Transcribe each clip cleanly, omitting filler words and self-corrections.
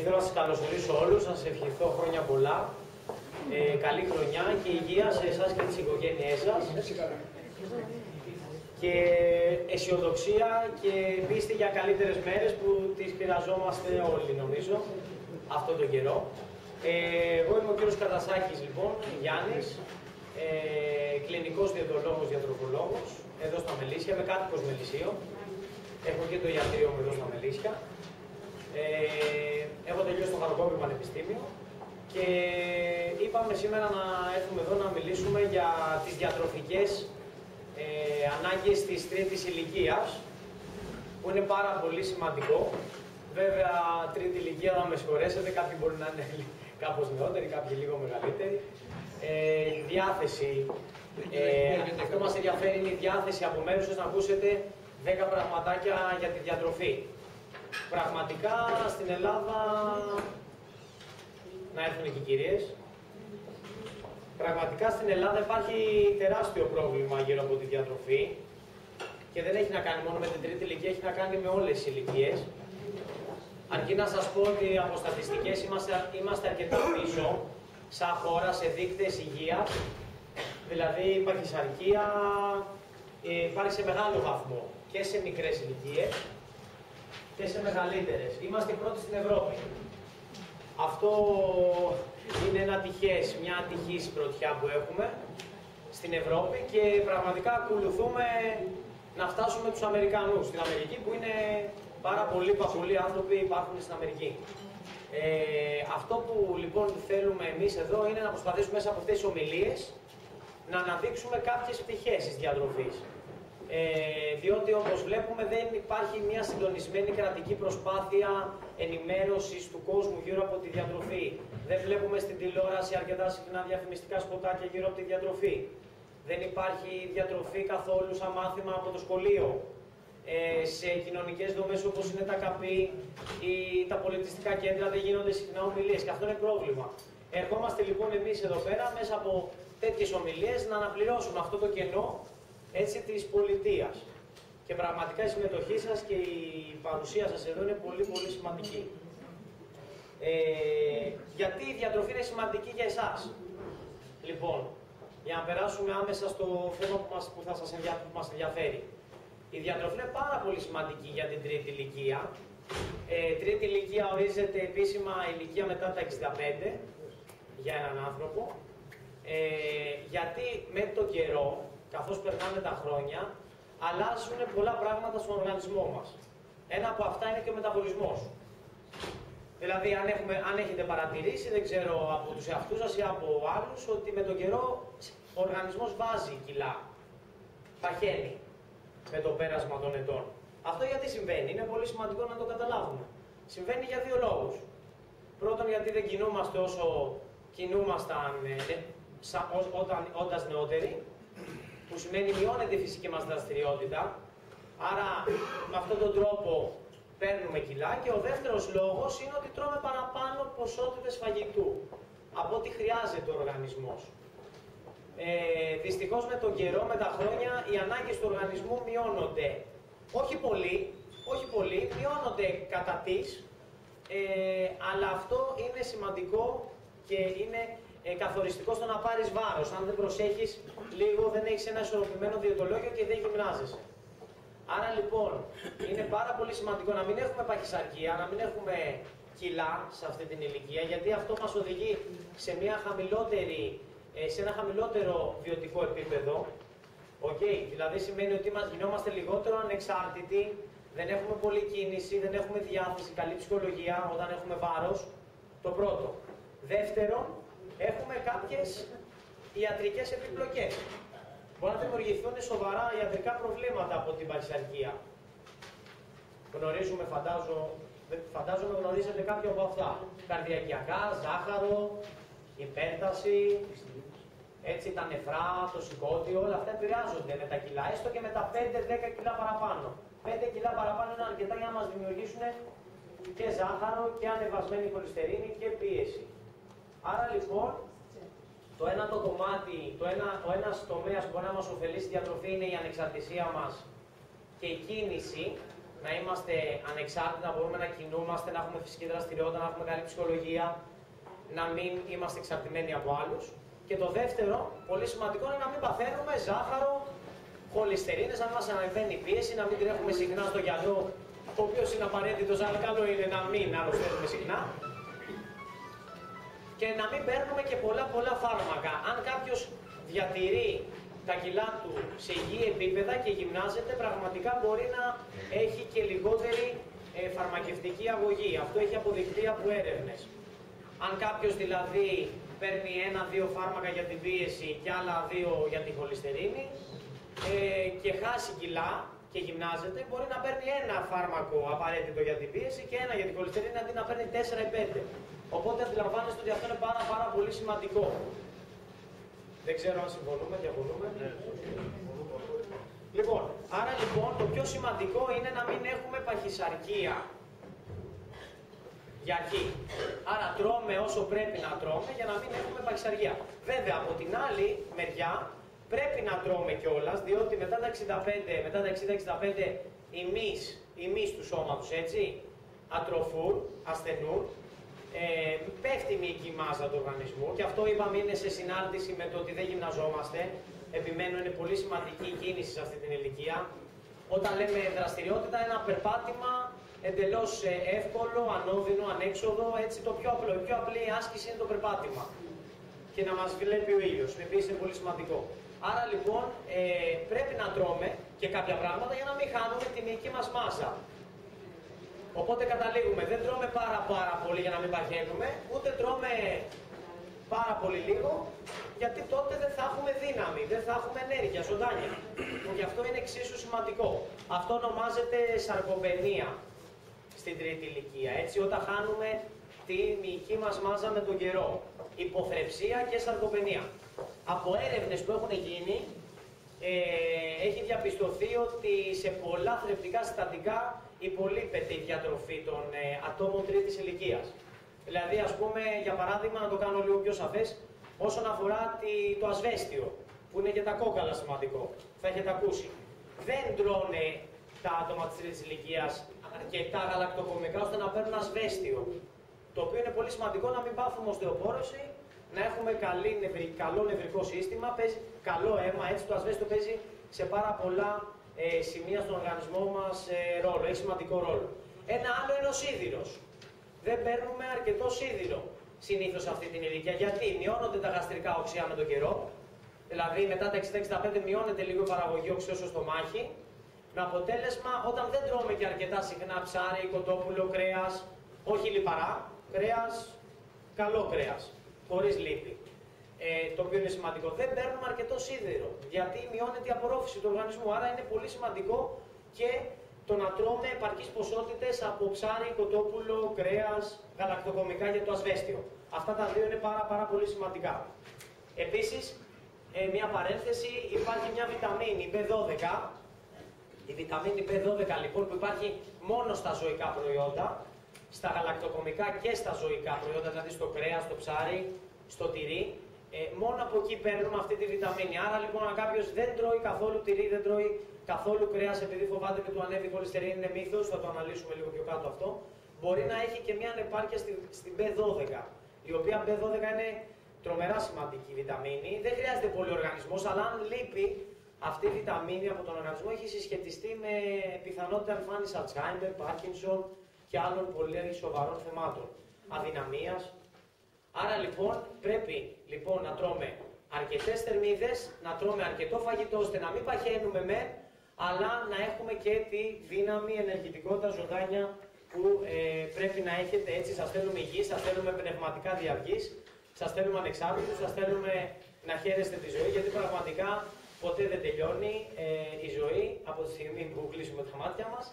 Θέλω να σας καλωσορίσω όλους, να σας ευχηθώ χρόνια πολλά, καλή χρονιά και υγεία σε εσάς και τις οικογένειές σας και αισιοδοξία και πίστη για καλύτερες μέρες που τις χρειαζόμαστε όλοι νομίζω αυτόν τον καιρό. Εγώ είμαι ο κύριος Κατασάκης λοιπόν, Γιάννης, κλινικός διαιτολόγος, διατροφολόγος, εδώ στα Μελίσια, είμαι κάτοικος Μελισσίων. Έχω και το ιατρείο μου εδώ στα Μελίσια. Έχω τελειώσει το Χαροκόπη Πανεπιστήμιο και είπαμε σήμερα να έρθουμε εδώ να μιλήσουμε για τις διατροφικές ανάγκες της τρίτης ηλικίας, που είναι πάρα πολύ σημαντικό. Βέβαια, τρίτη ηλικία, να με συγχωρέσετε, κάποιοι μπορεί να είναι κάπως νεότεροι, κάποιοι λίγο μεγαλύτεροι. Διάθεση. Αυτό μας ενδιαφέρει είναι η διάθεση από μέρους σας να ακούσετε 10 πραγματάκια για τη διατροφή. Πραγματικά στην Ελλάδα, να έρθουν και οι κυρίες, πραγματικά στην Ελλάδα υπάρχει τεράστιο πρόβλημα γύρω από τη διατροφή και δεν έχει να κάνει μόνο με την τρίτη ηλικία, έχει να κάνει με όλες τις ηλικίες. Αρκεί να σας πω ότι από στατιστικές είμαστε αρκετά πίσω σαν χώρα σε δείκτες υγείας, δηλαδή η παχυσαρκία υπάρχει σε μεγάλο βαθμό και σε μικρές ηλικίες και σε μεγαλύτερες. Είμαστε οι πρώτοι στην Ευρώπη. Αυτό είναι μια ατυχής πρωτιά που έχουμε στην Ευρώπη και πραγματικά ακολουθούμε να φτάσουμε τους Αμερικανούς στην Αμερική, που είναι πάρα πολλοί άνθρωποι υπάρχουν στην Αμερική. Αυτό που λοιπόν θέλουμε εμείς εδώ είναι να προσπαθήσουμε μέσα από αυτές τις ομιλίες να αναδείξουμε κάποιες πτυχές της διατροφής. Διότι όπως βλέπουμε δεν υπάρχει μια συντονισμένη κρατική προσπάθεια ενημέρωσης του κόσμου γύρω από τη διατροφή. Δεν βλέπουμε στην τηλεόραση αρκετά συχνά διαφημιστικά σποτάκια γύρω από τη διατροφή. Δεν υπάρχει διατροφή καθόλου σαν μάθημα από το σχολείο. Σε κοινωνικές δομές όπως είναι τα ΚΑΠΗ ή τα πολιτιστικά κέντρα δεν γίνονται συχνά ομιλίες και αυτό είναι πρόβλημα. Ερχόμαστε λοιπόν εμείς εδώ πέρα μέσα από τέτοιες ομιλίες να αναπληρώσουμε αυτό το κενό έτσι της πολιτείας. Και πραγματικά η συμμετοχή σας και η παρουσία σας εδώ είναι πολύ πολύ σημαντική. Γιατί η διατροφή είναι σημαντική για εσάς. Λοιπόν, για να περάσουμε άμεσα στο θέμα που μας ενδιαφέρει. Η διατροφή είναι πάρα πολύ σημαντική για την τρίτη ηλικία. Τρίτη ηλικία ορίζεται επίσημα ηλικία μετά τα 65 για έναν άνθρωπο. Γιατί με το καιρό, καθώς περνάνε τα χρόνια, αλλάζουν πολλά πράγματα στον οργανισμό μας. Ένα από αυτά είναι και ο μεταβολισμός. Δηλαδή, αν έχετε παρατηρήσει, δεν ξέρω από τους εαυτούς σας ή από άλλους, ότι με τον καιρό ο οργανισμός βάζει κιλά, παχαίνει με το πέρασμα των ετών. Αυτό γιατί συμβαίνει, είναι πολύ σημαντικό να το καταλάβουμε. Συμβαίνει για δύο λόγους. Πρώτον, γιατί δεν κινούμαστε όσο κινούμασταν όντας νεότεροι, που σημαίνει μειώνεται η φυσική μας δραστηριότητα, άρα με αυτόν τον τρόπο παίρνουμε κιλά, και ο δεύτερος λόγος είναι ότι τρώμε παραπάνω ποσότητες φαγητού από ό,τι χρειάζεται ο οργανισμός. Δυστυχώς με τον καιρό, με τα χρόνια, οι ανάγκες του οργανισμού μειώνονται. Όχι πολύ, μειώνονται κατά της, αλλά αυτό είναι σημαντικό και είναι καθοριστικό στο να πάρεις βάρος. Αν δεν προσέχεις λίγο, δεν έχεις ένα ισορροπημένο διαιτολόγιο και δεν γυμνάζεσαι. Άρα λοιπόν, είναι πάρα πολύ σημαντικό να μην έχουμε παχυσαρκία, να μην έχουμε κιλά σε αυτή την ηλικία, γιατί αυτό μας οδηγεί σε ένα χαμηλότερο βιωτικό επίπεδο. Δηλαδή σημαίνει ότι γινόμαστε λιγότερο ανεξάρτητοι, δεν έχουμε πολλή κίνηση, δεν έχουμε διάθεση, καλή ψυχολογία όταν έχουμε βάρος. Το πρώτο. Δεύτερον, έχουμε κάποιες ιατρικές επιπλοκές. Μπορεί να δημιουργηθούν σοβαρά ιατρικά προβλήματα από την παχυσαρκία. Φαντάζομαι γνωρίζετε κάποια από αυτά. Καρδιακιακά, ζάχαρο, υπέρταση, έτσι τα νεφρά, το σηκώτιο, όλα αυτά επηρεάζονται με τα κιλά, έστω και με τα 5-10 κιλά παραπάνω. 5 κιλά παραπάνω είναι αρκετά για να μας δημιουργήσουν και ζάχαρο και ανεβασμένη χολυστερίνη και πίεση. Άρα λοιπόν, ο ένας τομέας που μπορεί να μας ωφελήσει η διατροφή είναι η ανεξαρτησία μας και η κίνηση, να είμαστε ανεξάρτητοι, να μπορούμε να κινούμαστε, να έχουμε φυσική δραστηριότητα, να έχουμε καλή ψυχολογία, να μην είμαστε εξαρτημένοι από άλλους. Και το δεύτερο, πολύ σημαντικό, είναι να μην παθαίνουμε ζάχαρο, χολυστερίνες, να μην μας ανεβαίνει η πίεση, να μην τρέχουμε συχνά στο γυαλό, ο οποίος είναι απαραίτητος, αλλά καλό είναι να μην αρρωσταίνουμε συχνά. Και να μην παίρνουμε και πολλά φάρμακα. Αν κάποιος διατηρεί τα κιλά του σε υγιή επίπεδα και γυμνάζεται, πραγματικά μπορεί να έχει και λιγότερη φαρμακευτική αγωγή. Αυτό έχει αποδειχθεί από έρευνες. Αν κάποιος δηλαδή παίρνει 1-2 φάρμακα για την πίεση και άλλα 2 για τη χολυστερίνη και χάσει κιλά και γυμνάζεται, μπορεί να παίρνει 1 φάρμακο απαραίτητο για την πίεση και 1 για τη χολυστερίνη, αντί να παίρνει 4 ή 5. Οπότε αντιλαμβάνεστε ότι αυτό είναι πάρα πολύ σημαντικό. Δεν ξέρω αν συμφωνούμε, διαφωνούμε. Λοιπόν, άρα λοιπόν το πιο σημαντικό είναι να μην έχουμε παχυσαρκία για αρχή. Άρα τρώμε όσο πρέπει να τρώμε για να μην έχουμε παχυσαρκία. Βέβαια, από την άλλη μεριά πρέπει να τρώμε κιόλας, διότι μετά τα 65, μετά τα 60-65 οι μυς του σώματος, έτσι, ατροφούν, ασθενούν, πέφτει η μυϊκή μάζα του οργανισμού και αυτό είπαμε είναι σε συνάρτηση με το ότι δεν γυμναζόμαστε. Επιμένω, είναι πολύ σημαντική η κίνηση σε αυτή την ηλικία. Όταν λέμε δραστηριότητα, ένα περπάτημα εντελώς εύκολο, ανώδυνο, ανέξοδο, έτσι το πιο απλό. Η πιο απλή άσκηση είναι το περπάτημα. Και να μας βλέπει ο ήλιος, επίσης είναι πολύ σημαντικό. Άρα λοιπόν πρέπει να τρώμε και κάποια πράγματα για να μην χάνουμε τη μυϊκή μας μάζα. Οπότε καταλήγουμε, δεν τρώμε πάρα πολύ για να μην παχαίνουμε, ούτε τρώμε πάρα πολύ λίγο, γιατί τότε δεν θα έχουμε δύναμη, δεν θα έχουμε ενέργεια, ζωντάνια. Γι' αυτό είναι εξίσου σημαντικό. Αυτό ονομάζεται σαρκοπενία στην τρίτη ηλικία, έτσι, όταν χάνουμε τη μυϊκή μας μάζα με τον καιρό. Υποθρεψία και σαρκοπενία. Από έρευνες που έχουν γίνει, έχει διαπιστωθεί ότι σε πολλά θρεπτικά συστατικά υπολείπεται η διατροφή των ατόμων τρίτης ηλικίας. Δηλαδή, ας πούμε, για παράδειγμα, να το κάνω λίγο πιο σαφές, όσον αφορά το ασβέστιο, που είναι και τα κόκαλα σημαντικό, θα έχετε ακούσει. Δεν τρώνε τα άτομα της τρίτης ηλικίας αρκετά γαλακτοκομικά ώστε να παίρνουν ασβέστιο. Το οποίο είναι πολύ σημαντικό, να μην πάθουμε οστεοπόρωση, να έχουμε καλό νευρικό σύστημα, παίζει καλό αίμα, έτσι το ασβέστιο παίζει σε πάρα πολλά σημεία στον οργανισμό μας ρόλο, έχει σημαντικό ρόλο. Ένα άλλο είναι ο σίδηρος. Δεν παίρνουμε αρκετό σίδηρο συνήθως σε αυτή την ηλικία. Γιατί μειώνονται τα γαστρικά οξέα με τον καιρό, δηλαδή μετά τα 60-65 μειώνεται λίγο η παραγωγή οξέως στο στομάχι, με αποτέλεσμα όταν δεν τρώμε και αρκετά συχνά ψάρι, κοτόπουλο, κρέας, όχι λιπαρά, κρέας, καλό κρέας, χωρίς λίπη. Το οποίο είναι σημαντικό. Δεν παίρνουμε αρκετό σίδηρο, γιατί μειώνεται η απορρόφηση του οργανισμού. Άρα είναι πολύ σημαντικό και το να τρώμε επαρκείς ποσότητες από ψάρι, κοτόπουλο, κρέας, γαλακτοκομικά και το ασβέστιο. Αυτά τα δύο είναι πάρα πολύ σημαντικά. Επίσης, μια παρένθεση, υπάρχει μια βιταμίνη B12. Η βιταμίνη B12 λοιπόν που υπάρχει μόνο στα ζωικά προϊόντα, στα γαλακτοκομικά και στα ζωικά προϊόντα, δηλαδή στο κρέας, στο ψάρι, στο τυρί, μόνο από εκεί παίρνουμε αυτή τη βιταμίνη. Άρα λοιπόν, αν κάποιος δεν τρώει καθόλου τυρί, δεν τρώει καθόλου κρέας, επειδή φοβάται και του ανέβει η χολυστερίνη, είναι μύθος, θα το αναλύσουμε λίγο πιο κάτω αυτό, μπορεί να έχει και μια ανεπάρκεια στην B12, η οποία B12 είναι τρομερά σημαντική βιταμίνη. Δεν χρειάζεται πολύ οργανισμός, αλλά αν λείπει αυτή η βιταμίνη από τον οργανισμό, έχει συσχετιστεί με πιθανότητα εμφάνιση Alzheimer, Parkinson και άλλων πολύ σοβαρών θεμάτων, αδυναμίας. Άρα λοιπόν πρέπει λοιπόν να τρώμε αρκετές θερμίδες, να τρώμε αρκετό φαγητό ώστε να μην παχαίνουμε αλλά να έχουμε και τη δύναμη, ενεργητικότητα, ζωντάνια που πρέπει να έχετε. Έτσι σας θέλουμε υγιείς, σας θέλουμε πνευματικά διαυγείς, σας θέλουμε ανεξάρτητους, σας θέλουμε να χαίρεστε τη ζωή, γιατί πραγματικά ποτέ δεν τελειώνει η ζωή από τη στιγμή που κλείσουμε τα μάτια μας.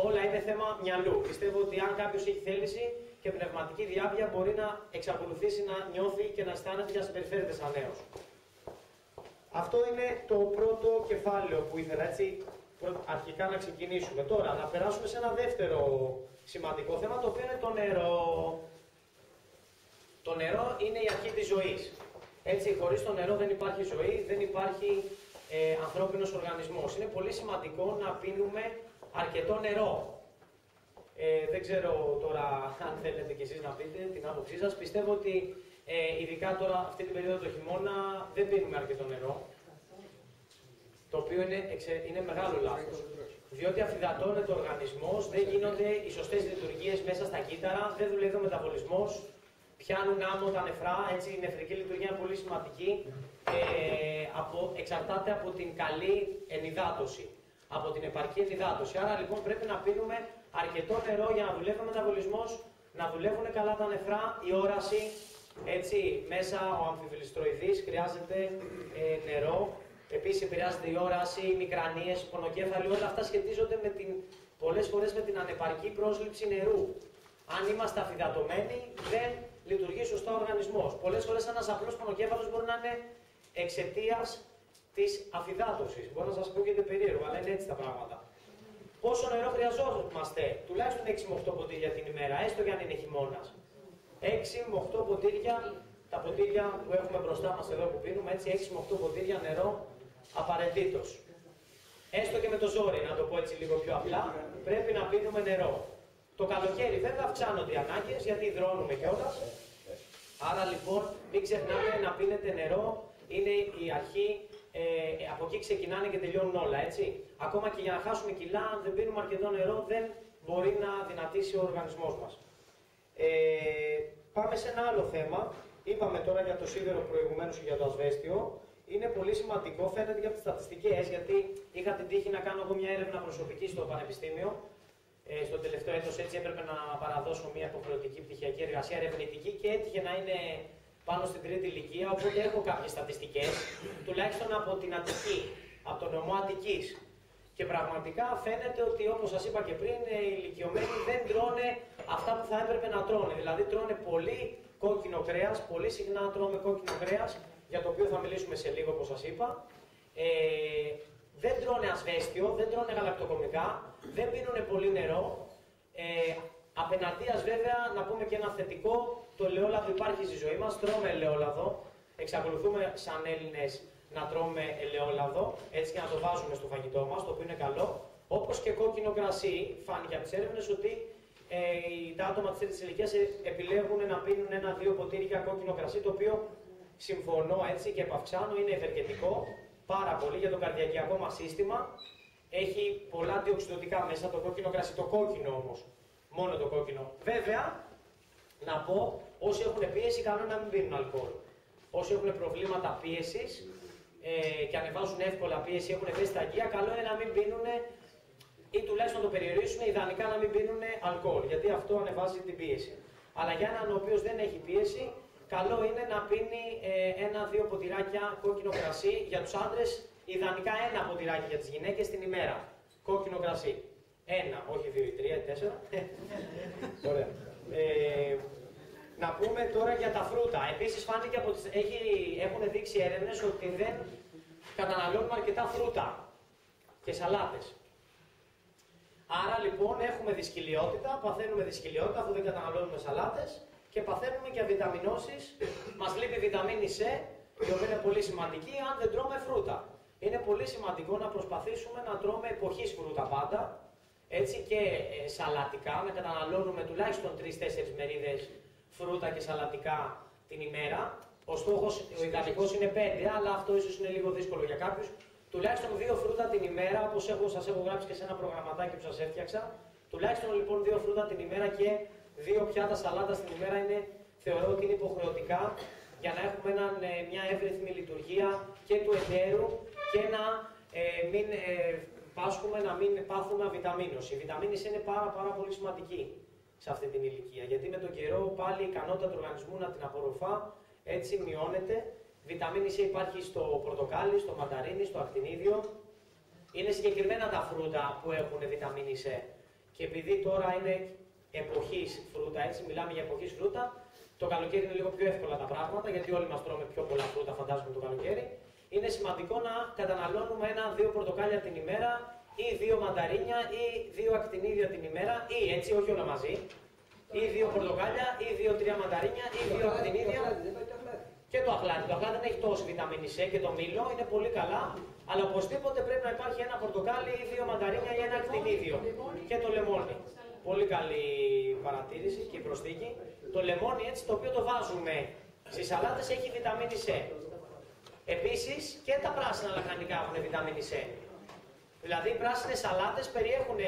Όλα είναι θέμα μυαλού. Πιστεύω ότι αν κάποιος έχει θέληση και πνευματική διάβια, μπορεί να εξακολουθήσει να νιώθει και να αισθάνεται και να συμπεριφέρεται σαν νέος. Αυτό είναι το πρώτο κεφάλαιο που ήθελα έτσι αρχικά να ξεκινήσουμε. Τώρα να περάσουμε σε ένα δεύτερο σημαντικό θέμα, το οποίο είναι το νερό. Το νερό είναι η αρχή της ζωής. Έτσι, χωρίς το νερό δεν υπάρχει ζωή, δεν υπάρχει ανθρώπινος οργανισμός. Είναι πολύ σημαντικό να πίνουμε αρκετό νερό. Δεν ξέρω τώρα αν θέλετε κι εσείς να πείτε την άποψή σας. Πιστεύω ότι ειδικά τώρα αυτή την περίοδο του χειμώνα δεν πίνουμε αρκετό νερό. Το οποίο είναι μεγάλο λάθος. Διότι αφυδατώνεται ο οργανισμός, δεν γίνονται οι σωστές λειτουργίες μέσα στα κύτταρα, δεν δουλεύει ο μεταβολισμός, πιάνουν άμμο τα νεφρά, έτσι η νεφρική λειτουργία είναι πολύ σημαντική. Εξαρτάται από την καλή ενυδάτωση, από την επαρκή ενυδάτωση. Άρα λοιπόν πρέπει να πίνουμε αρκετό νερό για να δουλεύει ο μεταβολισμός, να δουλεύουν καλά τα νεφρά, η όραση, έτσι μέσα ο αμφιβολιστροειδής χρειάζεται νερό. Επίσης επηρεάζεται η όραση, οι μικρανίες, οι πονοκέφαλοι, όλα αυτά σχετίζονται πολλές φορές με την ανεπαρκή πρόσληψη νερού. Αν είμαστε αφυδατωμένοι, δεν λειτουργεί σωστά ο οργανισμός. Πολλές φορές ένας απλός πονοκέφαλος μπορεί να είναι εξαιτίας της αφυδάτωσης. Μπορεί να σας ακούγεται περίεργο, αλλά είναι έτσι τα πράγματα. Πόσο νερό χρειαζόμαστε? Τουλάχιστον 6 με 8 ποτήρια την ημέρα, έστω και αν είναι χειμώνας. 6 με 8 ποτήρια, τα ποτήρια που έχουμε μπροστά μας εδώ που πίνουμε, έτσι 6 με 8 ποτήρια νερό απαραίτητος. Έστω και με το ζόρι, να το πω έτσι λίγο πιο απλά, πρέπει να πίνουμε νερό. Το καλοκαίρι βέβαια αυξάνονται οι ανάγκες γιατί υδρώνουμε κιόλας. Άρα λοιπόν μην ξεχνάτε να πίνετε νερό, είναι η αρχή, από εκεί ξεκινάνε και τελειώνουν όλα, έτσι. Ακόμα και για να χάσουμε κιλά, αν δεν πίνουμε αρκετό νερό, δεν μπορεί να δυνατήσει ο οργανισμός μας. Πάμε σε ένα άλλο θέμα. Είπαμε τώρα για το σίδερο προηγουμένως και για το ασβέστιο. Είναι πολύ σημαντικό, φαίνεται για τις στατιστικές, γιατί είχα την τύχη να κάνω εγώ μια έρευνα προσωπική στο Πανεπιστήμιο. Στο τελευταίο έτος έτσι έπρεπε να παραδώσω μια υποχρεωτική πτυχιακή εργασία ερευνητική και έτυχε να είναι πάνω στην τρίτη ηλικία, οπότε έχω κάποιες στατιστικές, τουλάχιστον από την Αττική, από το νομό Αττικής. Και πραγματικά φαίνεται ότι, όπως σας είπα και πριν, οι ηλικιωμένοι δεν τρώνε αυτά που θα έπρεπε να τρώνε. Δηλαδή τρώνε πολύ κόκκινο κρέας, πολύ συχνά τρώμε κόκκινο κρέας, για το οποίο θα μιλήσουμε σε λίγο, όπως σας είπα. Δεν τρώνε ασβέστιο, δεν τρώνε γαλακτοκομικά, δεν πίνουν πολύ νερό. Απέναντίας βέβαια, να πούμε και ένα θετικό, το ελαιόλαδο υπάρχει στη ζωή μας, τρώμε ελαιόλαδο. Εξακολουθούμε σαν Έλληνες να τρώμε ελαιόλαδο, έτσι και να το βάζουμε στο φαγητό μας, το οποίο είναι καλό. Όπως και κόκκινο κρασί, φάνηκε από τις έρευνες ότι τα άτομα της τρίτης ηλικίας επιλέγουν να πίνουν 1-2 ποτήρια κόκκινο κρασί, το οποίο συμφωνώ έτσι και επαυξάνω, είναι ευεργετικό πάρα πολύ για το καρδιακιακό μας σύστημα. Έχει πολλά αντιοξυδωτικά μέσα το κόκκινο κρασί, το κόκκινο όμως, μόνο το κόκκινο. Βέβαια, να πω, όσοι έχουν πίεση, καλό είναι να μην πίνουν αλκοόλ. Όσοι έχουν προβλήματα πίεσης και ανεβάζουν εύκολα πίεση, έχουν ευαίσθητα αγγεία, καλό είναι να μην πίνουν ή τουλάχιστον το περιορίσουν, ιδανικά να μην πίνουν αλκοόλ, γιατί αυτό ανεβάζει την πίεση. Αλλά για έναν ο οποίος δεν έχει πίεση, καλό είναι να πίνει 1-2 ποτηράκια κόκκινο κρασί. Για τους άντρες, ιδανικά 1 ποτηράκι για τις γυναίκες την ημέρα. Κόκκινο κρασί. 1, όχι 2 ή 3 ή 4. Ωραία. Να πούμε τώρα για τα φρούτα. Επίσης φάνηκε έχουν δείξει έρευνες ότι δεν καταναλώνουμε αρκετά φρούτα και σαλάτες. Άρα λοιπόν έχουμε δυσκολιότητα, παθαίνουμε δυσκολιότητα αφού δεν καταναλώνουμε σαλάτες και παθαίνουμε και αβιταμινώσεις. Μας λείπει βιταμίνη C, η οποία είναι πολύ σημαντική αν δεν τρώμε φρούτα. Είναι πολύ σημαντικό να προσπαθήσουμε να τρώμε εποχής φρούτα πάντα, έτσι και σαλατικά, να καταναλώνουμε τουλάχιστον 3-4 μερίδες φρούτα και σαλατικά την ημέρα. Ο στόχος, ο ιδανικός είναι 5, αλλά αυτό ίσως είναι λίγο δύσκολο για κάποιους. Τουλάχιστον 2 φρούτα την ημέρα, όπως σας έχω γράψει και σε ένα προγραμματάκι που σας έφτιαξα. Τουλάχιστον λοιπόν 2 φρούτα την ημέρα και 2 πιάτα σαλάτα την ημέρα θεωρώ ότι είναι υποχρεωτικά για να έχουμε μια εύρυθμη λειτουργία και του εταίρου και να μην πάσχουμε, να μην πάθουμε αβιταμίνωση. Η βιταμίνη C είναι πάρα πολύ σημαντική σε αυτή την ηλικία, γιατί με τον καιρό πάλι η ικανότητα του οργανισμού να την απορροφά έτσι μειώνεται. Βιταμίνη C υπάρχει στο πορτοκάλι, στο μανταρίνι, στο ακτινίδιο. Είναι συγκεκριμένα τα φρούτα που έχουν βιταμίνη C. Και επειδή τώρα είναι εποχής φρούτα, έτσι μιλάμε για εποχής φρούτα, το καλοκαίρι είναι λίγο πιο εύκολα τα πράγματα, γιατί όλοι μας τρώμε πιο πολλά φρούτα, φαντάζομαι το καλοκαίρι. Είναι σημαντικό να καταναλώνουμε 1-2 πορτοκάλια την ημέρα, ή 2 μανταρίνια, ή 2 ακτινίδια την ημέρα, ή έτσι, όχι όλα μαζί. Ή 2 πορτοκάλια, ή 2-3 μανταρίνια, ή 2 ακτινίδια. Και το αχλάδι. Το αχλάδι δεν έχει τόση βιταμίνη C και το μήλο είναι πολύ καλά, αλλά οπωσδήποτε πρέπει να υπάρχει ένα πορτοκάλι ή 2 μανταρίνια ή ένα ακτινίδιο. Και το λεμόνι. Πολύ καλή παρατήρηση και προσθήκη. Το λεμόνι έτσι το οποίο το βάζουμε στις σαλάτες έχει βιταμίνη C. Επίσης και τα πράσινα λαχανικά έχουν βιταμίνη C. Δηλαδή οι πράσινες σαλάτες περιέχουν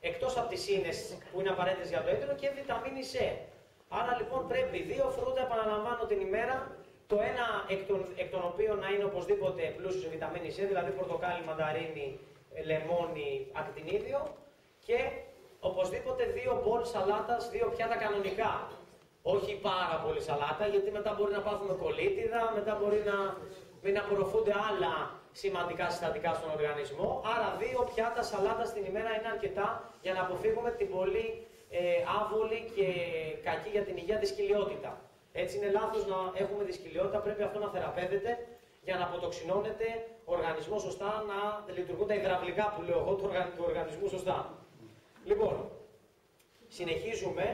εκτός από τις ίνες που είναι απαραίτητες για το έντονο και βιταμίνη C. Άρα λοιπόν πρέπει 2 φρούτα, επαναλαμβάνω, την ημέρα, το ένα εκ των οποίων να είναι οπωσδήποτε πλούσιο σε βιταμίνη C, δηλαδή πορτοκάλι, μανταρίνι, λεμόνι, ακτινίδιο και οπωσδήποτε 2 μπολ σαλάτας, 2 πιάτα κανονικά. Όχι πάρα πολύ σαλάτα, γιατί μετά μπορεί να πάθουμε κολίτιδα, μετά μπορεί να μην απορροφούνται άλλα σημαντικά συστατικά στον οργανισμό. Άρα 2 πιάτα σαλάτας την ημέρα είναι αρκετά για να αποφύγουμε την πολύ άβολη και κακή για την υγεία δυσκολιότητα. Έτσι είναι λάθος να έχουμε δυσκολιότητα, πρέπει αυτό να θεραπεύεται για να αποτοξινώνεται ο οργανισμός σωστά, να λειτουργούν τα υδραυλικά που λέω εγώ του οργανισμού σωστά. Λοιπόν, συνεχίζουμε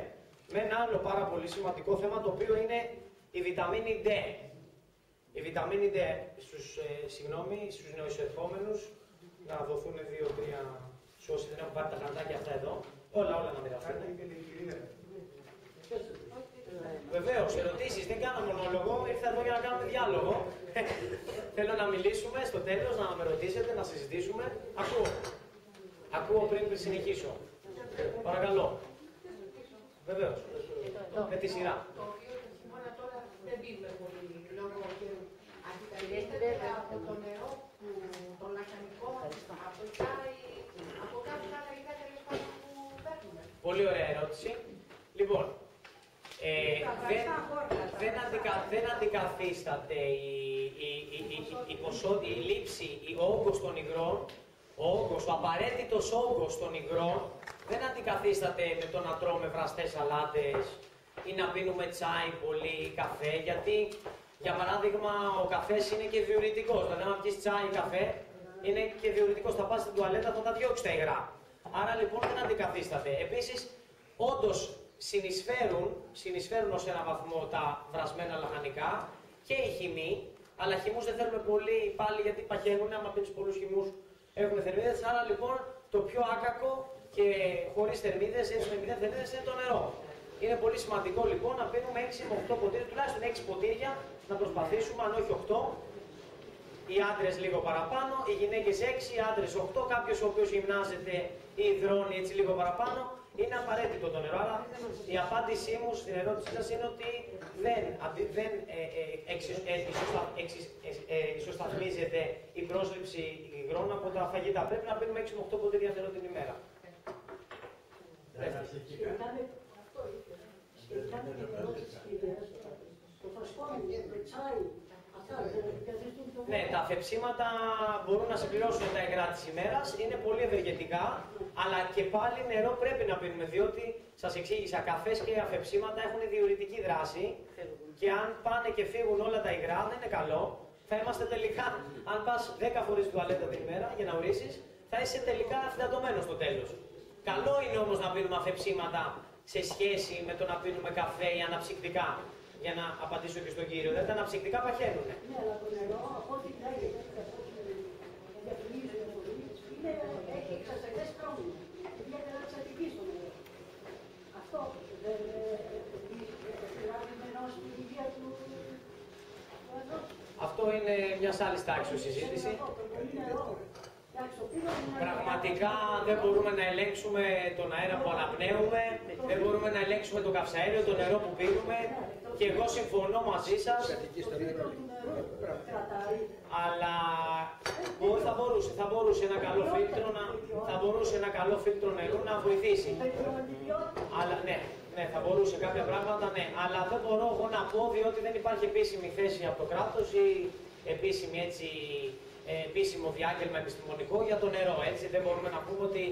με ένα άλλο πάρα πολύ σημαντικό θέμα, το οποίο είναι η βιταμίνη D. Η βιταμίνη D στους νεοεισερχόμενους, να δοθούν 2-3 σε όσοι δεν έχουν πάρει τα χαρτάκια αυτά εδώ. Όλα να μοιραστούν. Βεβαίως, ερωτήσεις, δεν κάνω μονόλογο, ήρθα εδώ για να κάνουμε διάλογο. Θέλω να μιλήσουμε στο τέλος, να με ρωτήσετε, να συζητήσουμε. Ακούω πριν συνεχίσω. Παρακαλώ. Βεβαίως. Με τη σειρά. Το οποίο το χειμώνα τώρα δεν πίνουμε πολύ λόγω και αντικαταστρέφεται από το νερό, το λαχανικό, από το τσάι, από κάποια άλλα υλικά τέλος πάντων που παίρνουμε. Πολύ ωραία ερώτηση. Λοιπόν, δεν αντικαθίσταται η λήψη, ο όγκος των υγρών, ο απαραίτητος όγκος των υγρών δεν αντικαθίσταται με το να τρώμε βραστές σαλάτες ή να πίνουμε τσάι πολύ, καφέ, γιατί για παράδειγμα ο καφές είναι και διουρητικός, δηλαδή αν πιεις τσάι ή καφέ είναι και διουρητικός, θα πας στην τουαλέτα, θα τα διώξεις τα υγρά. Άρα λοιπόν δεν αντικαθίσταται. Επίσης, όντως συνεισφέρουν ως ένα βαθμό τα βρασμένα λαχανικά και οι χυμοί, αλλά χυμούς δεν θέλουμε πολύ πάλι γιατί παχαίνουν, άμα πίνεις πολλούς χυμούς έχουμε θερμίδες, άρα λοιπόν το πιο άκακο και χωρίς θερμίδες, έτσι με 0 θερμίδες είναι το νερό. Είναι πολύ σημαντικό λοιπόν να πίνουμε 6 με 8 ποτήρια, τουλάχιστον 6 ποτήρια, να προσπαθήσουμε, αν όχι 8, οι άντρες λίγο παραπάνω, οι γυναίκες 6, οι άντρες 8, κάποιος ο οποίος γυμνάζεται ή υδρώνει έτσι λίγο παραπάνω, είναι απαραίτητο το νερό. Άρα η απάντησή μου στην ερώτησή σας είναι ότι δεν ισοσταθμίζεται η πρόσληψη υγρών από τα φαγητά. Πρέπει να πίνουμε 6 με 8 ποτήρια νερό την ημέρα. Ναι, τα αφεψίματα μπορούν να συμπληρώσουν τα υγρά της ημέρας, είναι πολύ ευεργετικά, αλλά και πάλι νερό πρέπει να πίνουμε, διότι σας εξήγησα, καφές και αφεψίματα έχουν διουρητική δράση και αν πάνε και φύγουν όλα τα υγρά, δεν είναι καλό. Θα είμαστε τελικά, αν πας 10 φορές τουαλέτα την ημέρα για να ουρίσεις, θα είσαι τελικά αφυδατωμένος στο τέλος. Καλό είναι όμως να πίνουμε αφεψίματα σε σχέση με το να πίνουμε καφέ ή αναψυκτικά. Για να απαντήσω και στον κύριο, δηλαδή τα αναψυκτικά παχαίνουν. Ναι, αλλά το νερό, από ό,τι λέγεται, έχει εξασθενές πρόβλημα. Ιδιαίτερα εξαρτητή στο νερό. Αυτό δεν επηρεάζει μενός την υγεία του ανθρώπου. Αυτό είναι μια άλλη τάξη συζήτηση. Πραγματικά δεν μπορούμε να ελέγξουμε τον αέρα που αναπνέουμε, δεν μπορούμε να ελέγξουμε το καυσαέριο, το νερό που πίνουμε και εγώ συμφωνώ μαζί σας, αλλά θα μπορούσε ένα καλό φίλτρο νερού να βοηθήσει. Αλλά ναι, θα μπορούσε κάποια πράγματα, ναι, αλλά δεν μπορώ εγώ να πω διότι δεν υπάρχει επίσημη θέση από το κράτος ή επίσημο διάγγελμα επιστημονικό για το νερό. Έτσι δεν μπορούμε να πούμε ότι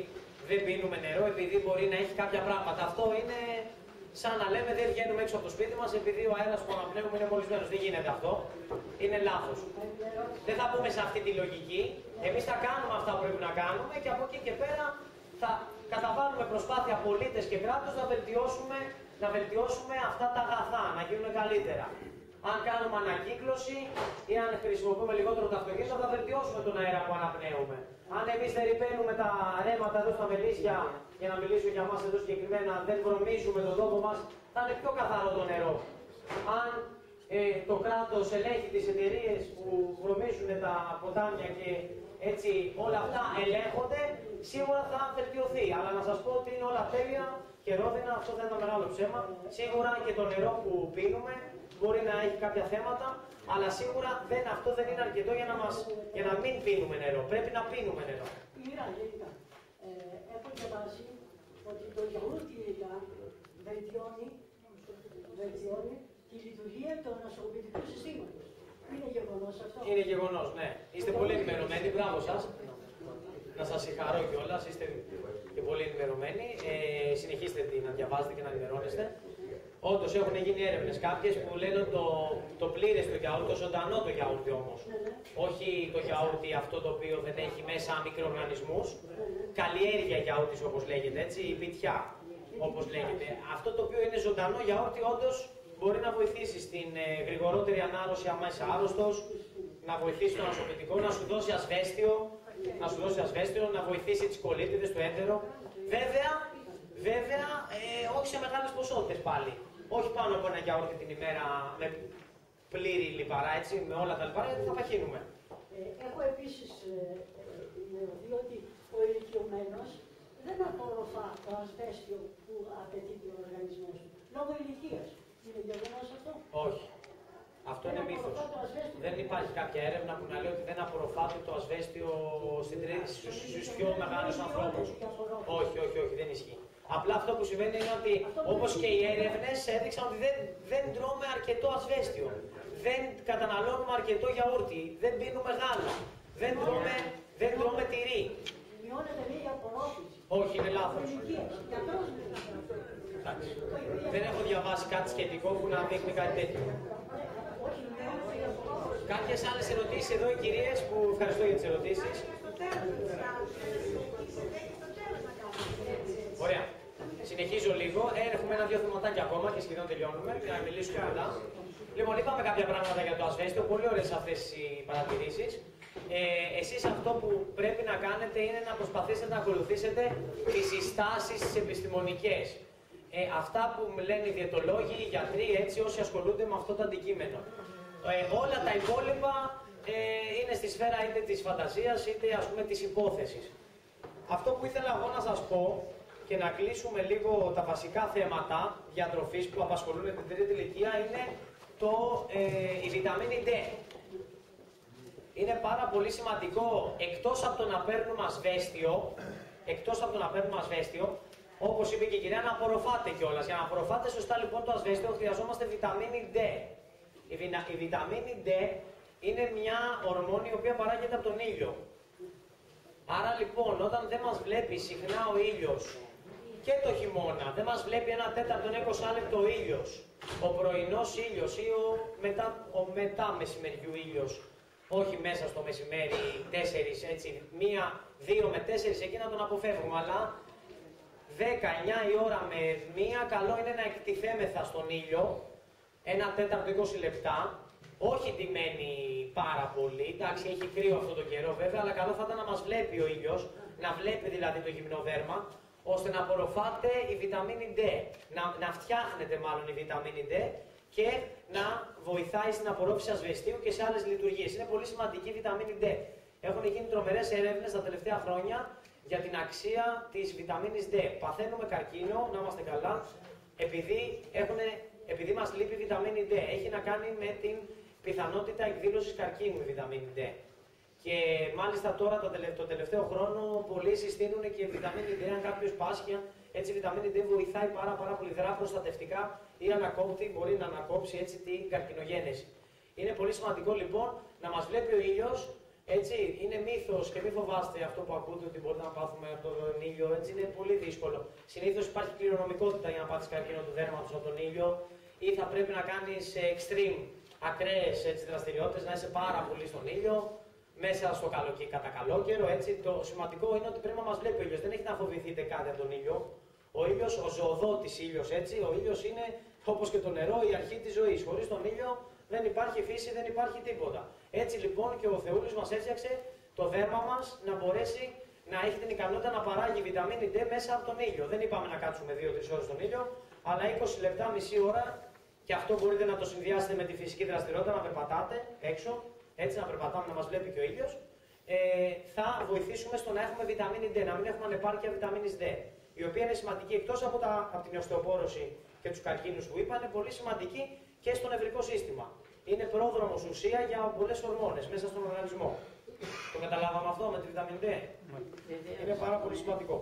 δεν πίνουμε νερό επειδή μπορεί να έχει κάποια πράγματα. Αυτό είναι σαν να λέμε δεν βγαίνουμε έξω από το σπίτι μας επειδή ο αέρας που αναπνέουμε είναι μολυσμένος. Δεν γίνεται αυτό. Είναι λάθος. Δεν θα πούμε σε αυτή τη λογική. Εμείς θα κάνουμε αυτά που πρέπει να κάνουμε και από εκεί και πέρα θα καταβάλουμε προσπάθεια πολίτες και κράτος να βελτιώσουμε αυτά τα αγαθά, να γίνουν καλύτερα. Αν κάνουμε ανακύκλωση ή αν χρησιμοποιούμε λιγότερο το αυτοκίνητο, θα βελτιώσουμε τον αέρα που αναπνέουμε. Αν εμείς δεν ρηπαίνουμε τα ρέματα εδώ στα Μελίσια, για να μιλήσω για μας εδώ συγκεκριμένα, δεν βρωμίζουμε τον τόπο μας, θα είναι πιο καθαρό το νερό. Αν το κράτος ελέγχει τις εταιρείες που βρωμίζουν τα ποτάμια και έτσι όλα αυτά ελέγχονται, σίγουρα θα βελτιωθεί. Αλλά να σας πω ότι είναι όλα τέλεια και ρόδινα, αυτό θα είναι ένα μεγάλο ψέμα. Σίγουρα και το νερό που πίνουμε μπορεί να έχει κάποια θέματα, αλλά σίγουρα αυτό δεν είναι αρκετό για να μην πίνουμε νερό. Πρέπει να πίνουμε νερό. Γενικά, έχω διαβάσει ότι το γιαούρτι βελτιώνει τη λειτουργία του νοσοποιητικού συστήματος. Είναι γεγονός αυτό? Είναι γεγονός, ναι. Είστε πολύ ενημερωμένοι, μπράβο σας. Να σας συγχαρώ κιόλας, είστε και πολύ ενημερωμένοι. Συνεχίστε να διαβάζετε και να ενημερώνεστε. Όντως έχουν γίνει έρευνες κάποιες που λένε το πλήρες το γιαούρτι, το ζωντανό το γιαούρτι όμως. Όχι το γιαούρτι αυτό το οποίο δεν έχει μέσα μικροοργανισμούς. Καλλιέργεια γιαούρτης όπως λέγεται, έτσι, η πιτιά όπως λέγεται. Αυτό το οποίο είναι ζωντανό γιαούρτι όντως μπορεί να βοηθήσει στην γρηγορότερη ανάρρωση άμα είσαι άρρωστος, να βοηθήσει το νοσοποιητικό, να σου δώσει ασβέστιο, να βοηθήσει τις κολίτιδες, το έντερο. Βέβαια, όχι σε μεγάλες ποσότητες πάλι. Όχι πάνω από ένα γιαούρτι την ημέρα με πλήρη λιπαρά, έτσι, με όλα τα λιπαρά, γιατί θα παχύνουμε. Έχω επίσης δει ότι ο ηλικιωμένος δεν απορροφά το ασβέστιο που απαιτεί ο οργανισμός του, λόγω ηλικίας. Είναι γεγονός αυτό? Όχι. Αυτό είναι μύθος. Δεν υπάρχει κάποια έρευνα που να λέει ότι δεν απορροφάται το ασβέστιο στους πιο μεγάλους ανθρώπους. Όχι, δεν ισχύει. Απλά αυτό που συμβαίνει είναι ότι, όπως και οι έρευνες έδειξαν ότι δεν τρώμε αρκετό ασβέστιο. Δεν καταναλώνουμε αρκετό γιαούρτι. Δεν πίνουμε γάλα. Δεν τρώμε τυρί. Μειώνεται η απορρόφηση. Όχι, είναι λάθος. Δεν έχω διαβάσει κάτι σχετικό που να δείχνει κάτι τέτοιο. Κάποιες άλλες ερωτήσεις εδώ οι κυρίες που ευχαριστώ για τις ερωτήσεις. Ωραία. Συνεχίζω λίγο. Έχουμε ένα-δύο θεματάκια ακόμα και σχεδόν τελειώνουμε για να μιλήσουμε μετά. Λοιπόν, είπαμε κάποια πράγματα για το ασβέστιο. Πολύ ωραίες αυτές οι παρατηρήσεις. Εσείς αυτό που πρέπει να κάνετε είναι να προσπαθήσετε να ακολουθήσετε τις συστάσεις τις επιστημονικές. Αυτά που λένε οι διαιτολόγοι, οι γιατροί, έτσι όσοι ασχολούνται με αυτό το αντικείμενο. Όλα τα υπόλοιπα είναι στη σφαίρα είτε της φαντασίας είτε ας πούμε της υπόθεσης. Αυτό που ήθελα εγώ να σας πω και να κλείσουμε λίγο τα βασικά θέματα διατροφής που απασχολούν την τρίτη ηλικία είναι η βιταμίνη D. Είναι πάρα πολύ σημαντικό, εκτός από το να παίρνουμε ασβέστιο, όπως είπε και η κυρία, να απορροφάτε κιόλας. Για να απορροφάτε σωστά λοιπόν το ασβέστιο χρειαζόμαστε βιταμίνη D. Η βιταμίνη D είναι μια ορμόνη η οποία παράγεται από τον ήλιο. Άρα λοιπόν όταν δεν μας βλέπει συχνά ο ήλιος και το χειμώνα, δεν μας βλέπει ένα τέταρτο 20 λεπτό ο ήλιος, ο πρωινός ήλιος ή ο μετά μεσημεριού ήλιος, όχι μέσα στο μεσημέρι 4, έτσι, 1, 2 με 4, εκεί να τον αποφεύγουμε, αλλά 10, 9 η ώρα με 1, καλό είναι να εκτιθέμεθα στον ήλιο, ένα τέταρτο 20 λεπτά, όχι ντυμένοι πάρα πολύ, εντάξει έχει κρύο αυτό το καιρό βέβαια, αλλά καλό θα ήταν να μας βλέπει ο ήλιος, να βλέπει δηλαδή το γυμνοδέρμα, ώστε να απορροφάτε η βιταμίνη D, να φτιάχνετε μάλλον η βιταμίνη D και να βοηθάει στην απορρόφηση ασβεστίου και σε άλλες λειτουργίες. Είναι πολύ σημαντική η βιταμίνη D. Έχουν γίνει τρομερές έρευνες τα τελευταία χρόνια για την αξία της βιταμίνης D. Παθαίνουμε καρκίνο, να είμαστε καλά, επειδή μας λείπει η βιταμίνη D. Έχει να κάνει με την πιθανότητα εκδήλωσης καρκίνου η βιταμίνη D. Και μάλιστα τώρα το τελευταίο χρόνο πολλοί συστήνουν και η βιταμίνη D, αν κάποιος πάσχει, έτσι η βιταμίνη D βοηθάει πάρα πολύ δρά προστατευτικά ή ανακόπτει, μπορεί να ανακόψει έτσι την καρκινογένεση. Είναι πολύ σημαντικό λοιπόν να μας βλέπει ο ήλιος, έτσι είναι μύθος και μην φοβάστε αυτό που ακούτε ότι μπορείτε να πάθουμε από τον ήλιο, έτσι είναι πολύ δύσκολο. Συνήθως υπάρχει κληρονομικότητα για να πάθεις καρκίνο του δέρματος από τον ήλιο ή θα πρέπει να κάνεις extreme, ακραίες δραστηριότητες, να είσαι πάρα πολύ στον ήλιο. Μέσα στο κατά καλό καιρό, έτσι, το σημαντικό είναι ότι πρέπει να μας βλέπει ο ήλιος. Δεν έχει να φοβηθείτε κάτι από τον ήλιο. Ο ήλιος, ο ζωοδότης ήλιος, έτσι, ο ήλιος είναι όπως και το νερό, η αρχή της ζωής. Χωρίς τον ήλιο Δεν υπάρχει φύση, δεν υπάρχει τίποτα. Έτσι λοιπόν και ο Θεούλης μας έφτιαξε το δέρμα μας να μπορέσει να έχει την ικανότητα να παράγει βιταμίνη D μέσα από τον ήλιο. Δεν είπαμε να κάτσουμε 2-3 ώρες στον ήλιο, αλλά 20 λεπτά, μισή ώρα, και αυτό μπορείτε να το συνδυάσετε με τη φυσική δραστηριότητα, να περπατάτε έξω, έτσι να περπατάμε, να μας βλέπει και ο ήλιος. Θα βοηθήσουμε στο να έχουμε βιταμίνη D, να μην έχουμε ανεπάρκεια βιταμίνης D, η οποία είναι σημαντική εκτός από την οστεοπόρωση και τους καρκίνους που είπα, είναι πολύ σημαντική και στο νευρικό σύστημα. Είναι πρόδρομος ουσία για πολλές ορμόνες μέσα στον οργανισμό. Το καταλάβαμε αυτό με τη βιταμίνη D. Είναι πάρα πολύ σημαντικό.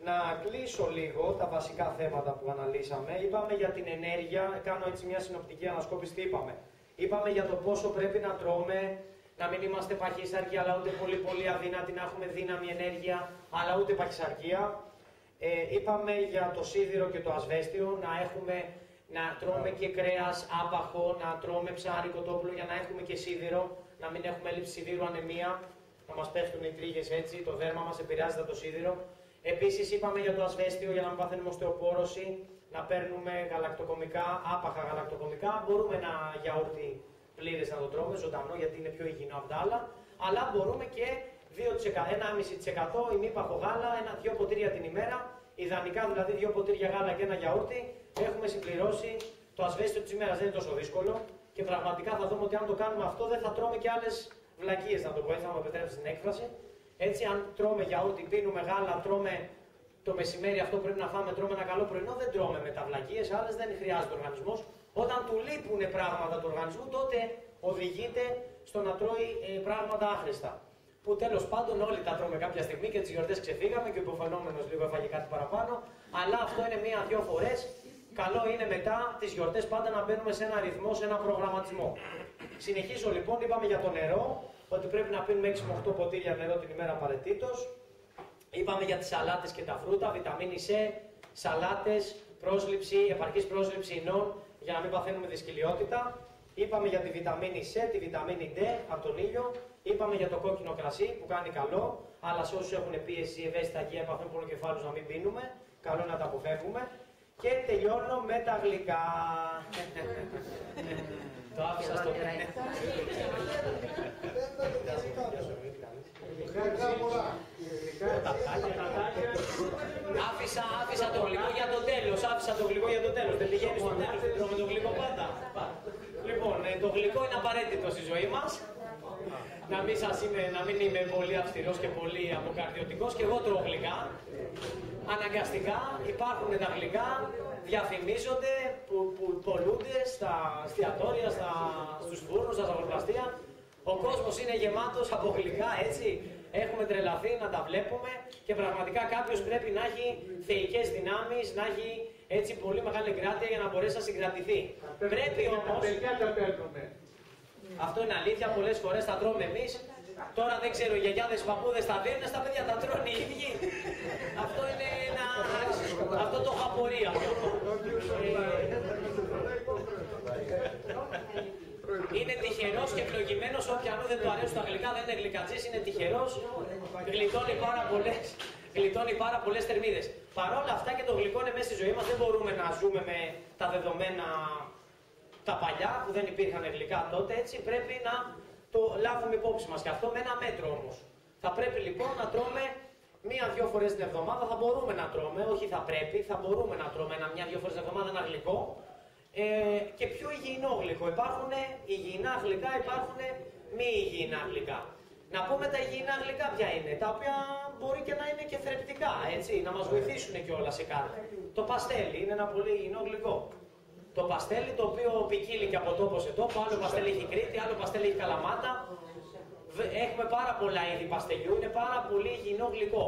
Να κλείσω λίγο τα βασικά θέματα που αναλύσαμε. Είπαμε για την ενέργεια, κάνω έτσι μια συνοπτική ανασκόπηση, τι είπαμε. Είπαμε για το πόσο πρέπει να τρώμε, να μην είμαστε παχύσαρκοι, αλλά ούτε πολύ αδύνατοι, να έχουμε δύναμη, ενέργεια, αλλά ούτε παχυσαρκία. Είπαμε για το σίδηρο και το ασβέστιο, να τρώμε και κρέας άπαχο, να τρώμε ψάρι, κοτόπουλο για να έχουμε και σίδηρο, να μην έχουμε έλλειψη σιδήρου, ανεμία, να μας πέφτουν οι τρίγες έτσι, το δέρμα μας επηρεάζεται από το σίδηρο. Επίσης είπαμε για το ασβέστιο, για να μην παθαίνουμε οστεοπόρωση, να παίρνουμε γαλακτοκομικά, άπαχα γαλακτοκομικά. Μπορούμε ένα γιαούρτι πλήρες να το τρώμε, ζωντανό, γιατί είναι πιο υγιεινό από τα άλλα, αλλά μπορούμε και 1,5% ημίπαχο γάλα, 2 ποτήρια την ημέρα, ιδανικά δηλαδή 2 ποτήρια γάλα και ένα γιαούρτι. Έχουμε συμπληρώσει το ασβέστιο της ημέρας, δεν είναι τόσο δύσκολο και πραγματικά θα δούμε ότι αν το κάνουμε αυτό δεν θα τρώμε και άλλες βλακίες, να το πω έτσι, να μου επιτρέψετε την έκφραση. Έτσι, αν τρώμε γιαούρτι, πίνουμε γάλα, τρώμε το μεσημέρι, αυτό πρέπει να φάμε, τρώμε ένα καλό πρωινό, δεν τρώμε με τα βλακίες, άλλες δεν χρειάζεται ο οργανισμός. Όταν του λείπουν πράγματα του οργανισμού, τότε οδηγείται στο να τρώει πράγματα άχρηστα. Που τέλος πάντων όλοι τα τρώμε κάποια στιγμή και τις γιορτές ξεφύγαμε και ο υποφαινόμενος λίγο έφαγε κάτι παραπάνω, αλλά αυτό είναι 1-2 φορές. Καλό είναι μετά τις γιορτές πάντα να μπαίνουμε σε ένα ρυθμό, σε ένα προγραμματισμό. Συνεχίζω λοιπόν, είπαμε για το νερό, ότι πρέπει να πίνουμε 6 με 8 ποτήρια νερό την ημέρα απαραίτητος. Είπαμε για τις σαλάτες και τα φρούτα, βιταμίνη C, σαλάτες, επαρκής πρόσληψη ινών για να μην παθαίνουμε δυσκολιότητα. Είπαμε για τη βιταμίνη C, τη βιταμίνη D από τον ήλιο. Είπαμε για το κόκκινο κρασί που κάνει καλό, αλλά σε όσους έχουν πίεση, ευαίσθητα αγία, επαφούν πονοκεφάλους να μην πίνουμε. Καλό να τα αποφεύγουμε. Και τελειώνω με τα γλυκά. Το άφησα στο Άφησα το γλυκό για το τέλος. Δεν πηγαίνει στο τέλος. Δεν τρώμε το γλυκό πάντα. Λοιπόν, το γλυκό είναι απαραίτητο στη ζωή μας. Να μην είμαι πολύ αυστηρός και πολύ αποκαρδιωτικός. Και εγώ τρώω γλυκά. Αναγκαστικά υπάρχουν τα γλυκά, διαφημίζονται, που πολλούνται στα εστιατόρια, στους φούρνους, στα ζαχαροπλαστεία. Ο κόσμος είναι γεμάτος από γλυκά, έτσι. Έχουμε τρελαθεί να τα βλέπουμε και πραγματικά κάποιος πρέπει να έχει θεϊκές δυνάμεις, να έχει έτσι πολύ μεγάλη εγκράτεια για να μπορέσει να συγκρατηθεί. Πρέπει όμως... Αυτό είναι αλήθεια, πολλές φορές τα τρώμε εμείς. Τώρα δεν ξέρω, οι γιαγιάδες, οι παππούδες τα δίνουν, στα παιδιά τα τρώνε οι ίδιοι. Αυτό είναι ένα... Αυτό το έχω απορία. Είναι τυχερός και ευλογημένος, όποιανού δεν του αρέσουν τα γλυκά, δεν είναι γλυκατζής, είναι τυχερός. Γλιτώνει πάρα πολλές θερμίδες. Παρ' όλα αυτά και το γλυκό είναι μέσα στη ζωή μας, δεν μπορούμε να ζούμε με τα δεδομένα τα παλιά που δεν υπήρχαν γλυκά τότε, έτσι πρέπει να το λάβουμε υπόψη μας και αυτό με ένα μέτρο όμως. Θα πρέπει λοιπόν να τρώμε 1-2 φορές την εβδομάδα, θα μπορούμε να τρώμε, όχι θα πρέπει, θα μπορούμε να τρώμε 1-2 φορές την εβδομάδα ένα γλυκό και πιο υγιεινό γλυκό. Υπάρχουν υγιεινά γλυκά, υπάρχουν μη υγιεινά γλυκά. Να πούμε τα υγιεινά γλυκά ποια είναι, τα οποία μπορεί και να είναι και θρεπτικά, έτσι, να μας βοηθήσουν κιόλας σε κάτι. Το παστέλι είναι ένα πολύ υγιεινό γλυκό. Το παστέλι το οποίο ποικίλει και από τόπο σε τόπο, άλλο παστέλι έχει Κρήτη, άλλο παστέλι έχει Καλαμάτα. Έχουμε πάρα πολλά είδη παστελιού, είναι πάρα πολύ υγιεινό γλυκό.